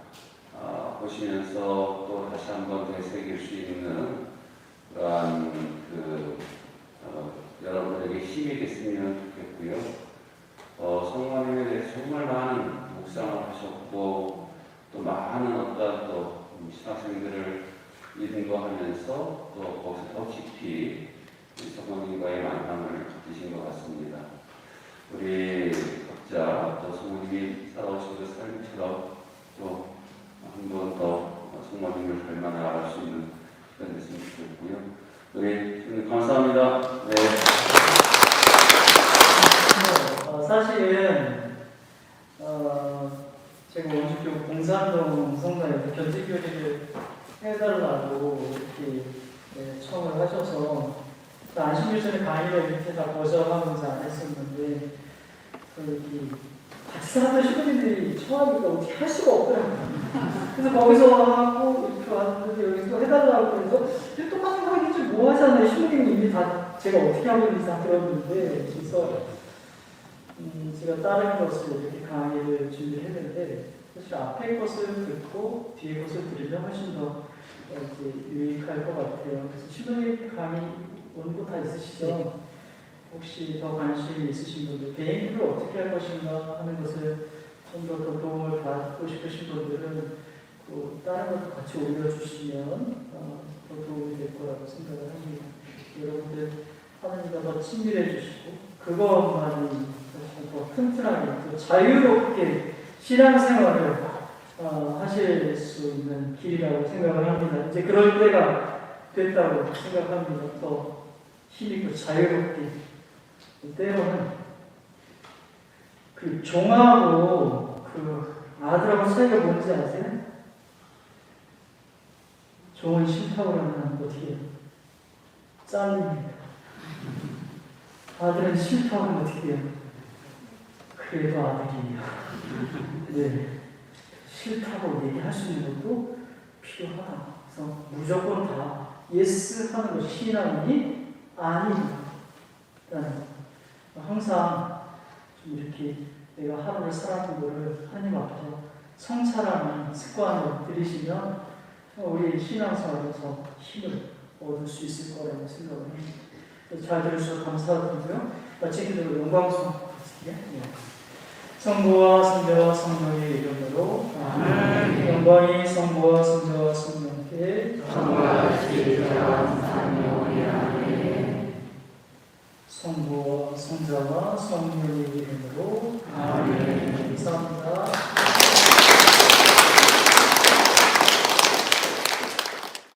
보시면서 또 다시 한번 되새길 수 있는 그러한 여러분들에게 힘이 됐으면 좋겠고요. 성모님에 대해서 정말 많은 묵상을 하셨고, 또 많은 어떤 또 신학생들을 인도하면서 또 거기서 더 깊이 성모님과의 만남을 가지신 것 같습니다. 우리 각자 또 성모님이 살아오신 그 삶처럼 또 한 번 더 성모님을 닮아 나아갈 수 있는 시간 됐으면 좋겠고요. 우리 주님 감사합니다. 네. 사실은 제가 원주교 공산동 성당에서 견지교리를 해달라고 이렇게 청을 하셔서 안심일전의 강의를 이렇게 다 거절하면서 안 했었는데, 같이 사는 신부님들이 처음이니까 어떻게 할 수가 없더라고요. 그래서 거기서 하고 이렇게 왔는데 여기서 해달라고 해서 똑같은 거 하겠지 뭐 하잖아요. 신부님이 이미 다 제가 어떻게 하고 있는지 다 들었는데, 그래서 제가 다른 것을 이렇게 강의를 준비를 했는데, 사실 앞에 것을 듣고 뒤에 것을 들으면 훨씬 더 이렇게 유익할 것 같아요. 그래서 신부님 강의 원고 다 있으시죠? 혹시 더 관심이 있으신 분들, 개인으로 어떻게 할 것인가 하는 것을 좀 더 도움을 받고 싶으신 분들은 다른 것도 같이 올려주시면 더 도움이 될 거라고 생각을 합니다. 여러분들 하나님과 더 친밀해 주시고, 그것만이 더 튼튼하게 또 자유롭게 신앙생활을 하실 수 있는 길이라고 생각을 합니다. 이제 그럴 때가 됐다고 생각합니다. 더 힘있고 자유롭게. 때로는 그 종하고 그 아들하고 차이가 뭔지 아세요? 종은 싫다고 하면 어떻게 해요? 잘립니다. 아들은 싫다고 하면 어떻게 해요? 그래도 아들이에요. 네. 싫다고 얘기할 수 있는 것도 필요하다. 그래서 무조건 다 예스 하는 것이 신앙이 아닙니다. 항상 좀 이렇게 내가 하루를 살아온 거를 하나님 앞에서 성찰하는 습관을 들이시면 우리 신앙생활에서 힘을 얻을 수 있을 거라고 생각을 합니다. 잘 들으셔서 감사드리고요. 마치 기도로 영광송 드릴게요. 성부와 성자와 성령의 이름으로 아멘. 영광이 성부와 성자와 성령께 성부와 성자와 성령의 이름으로 아멘. 감사합니다.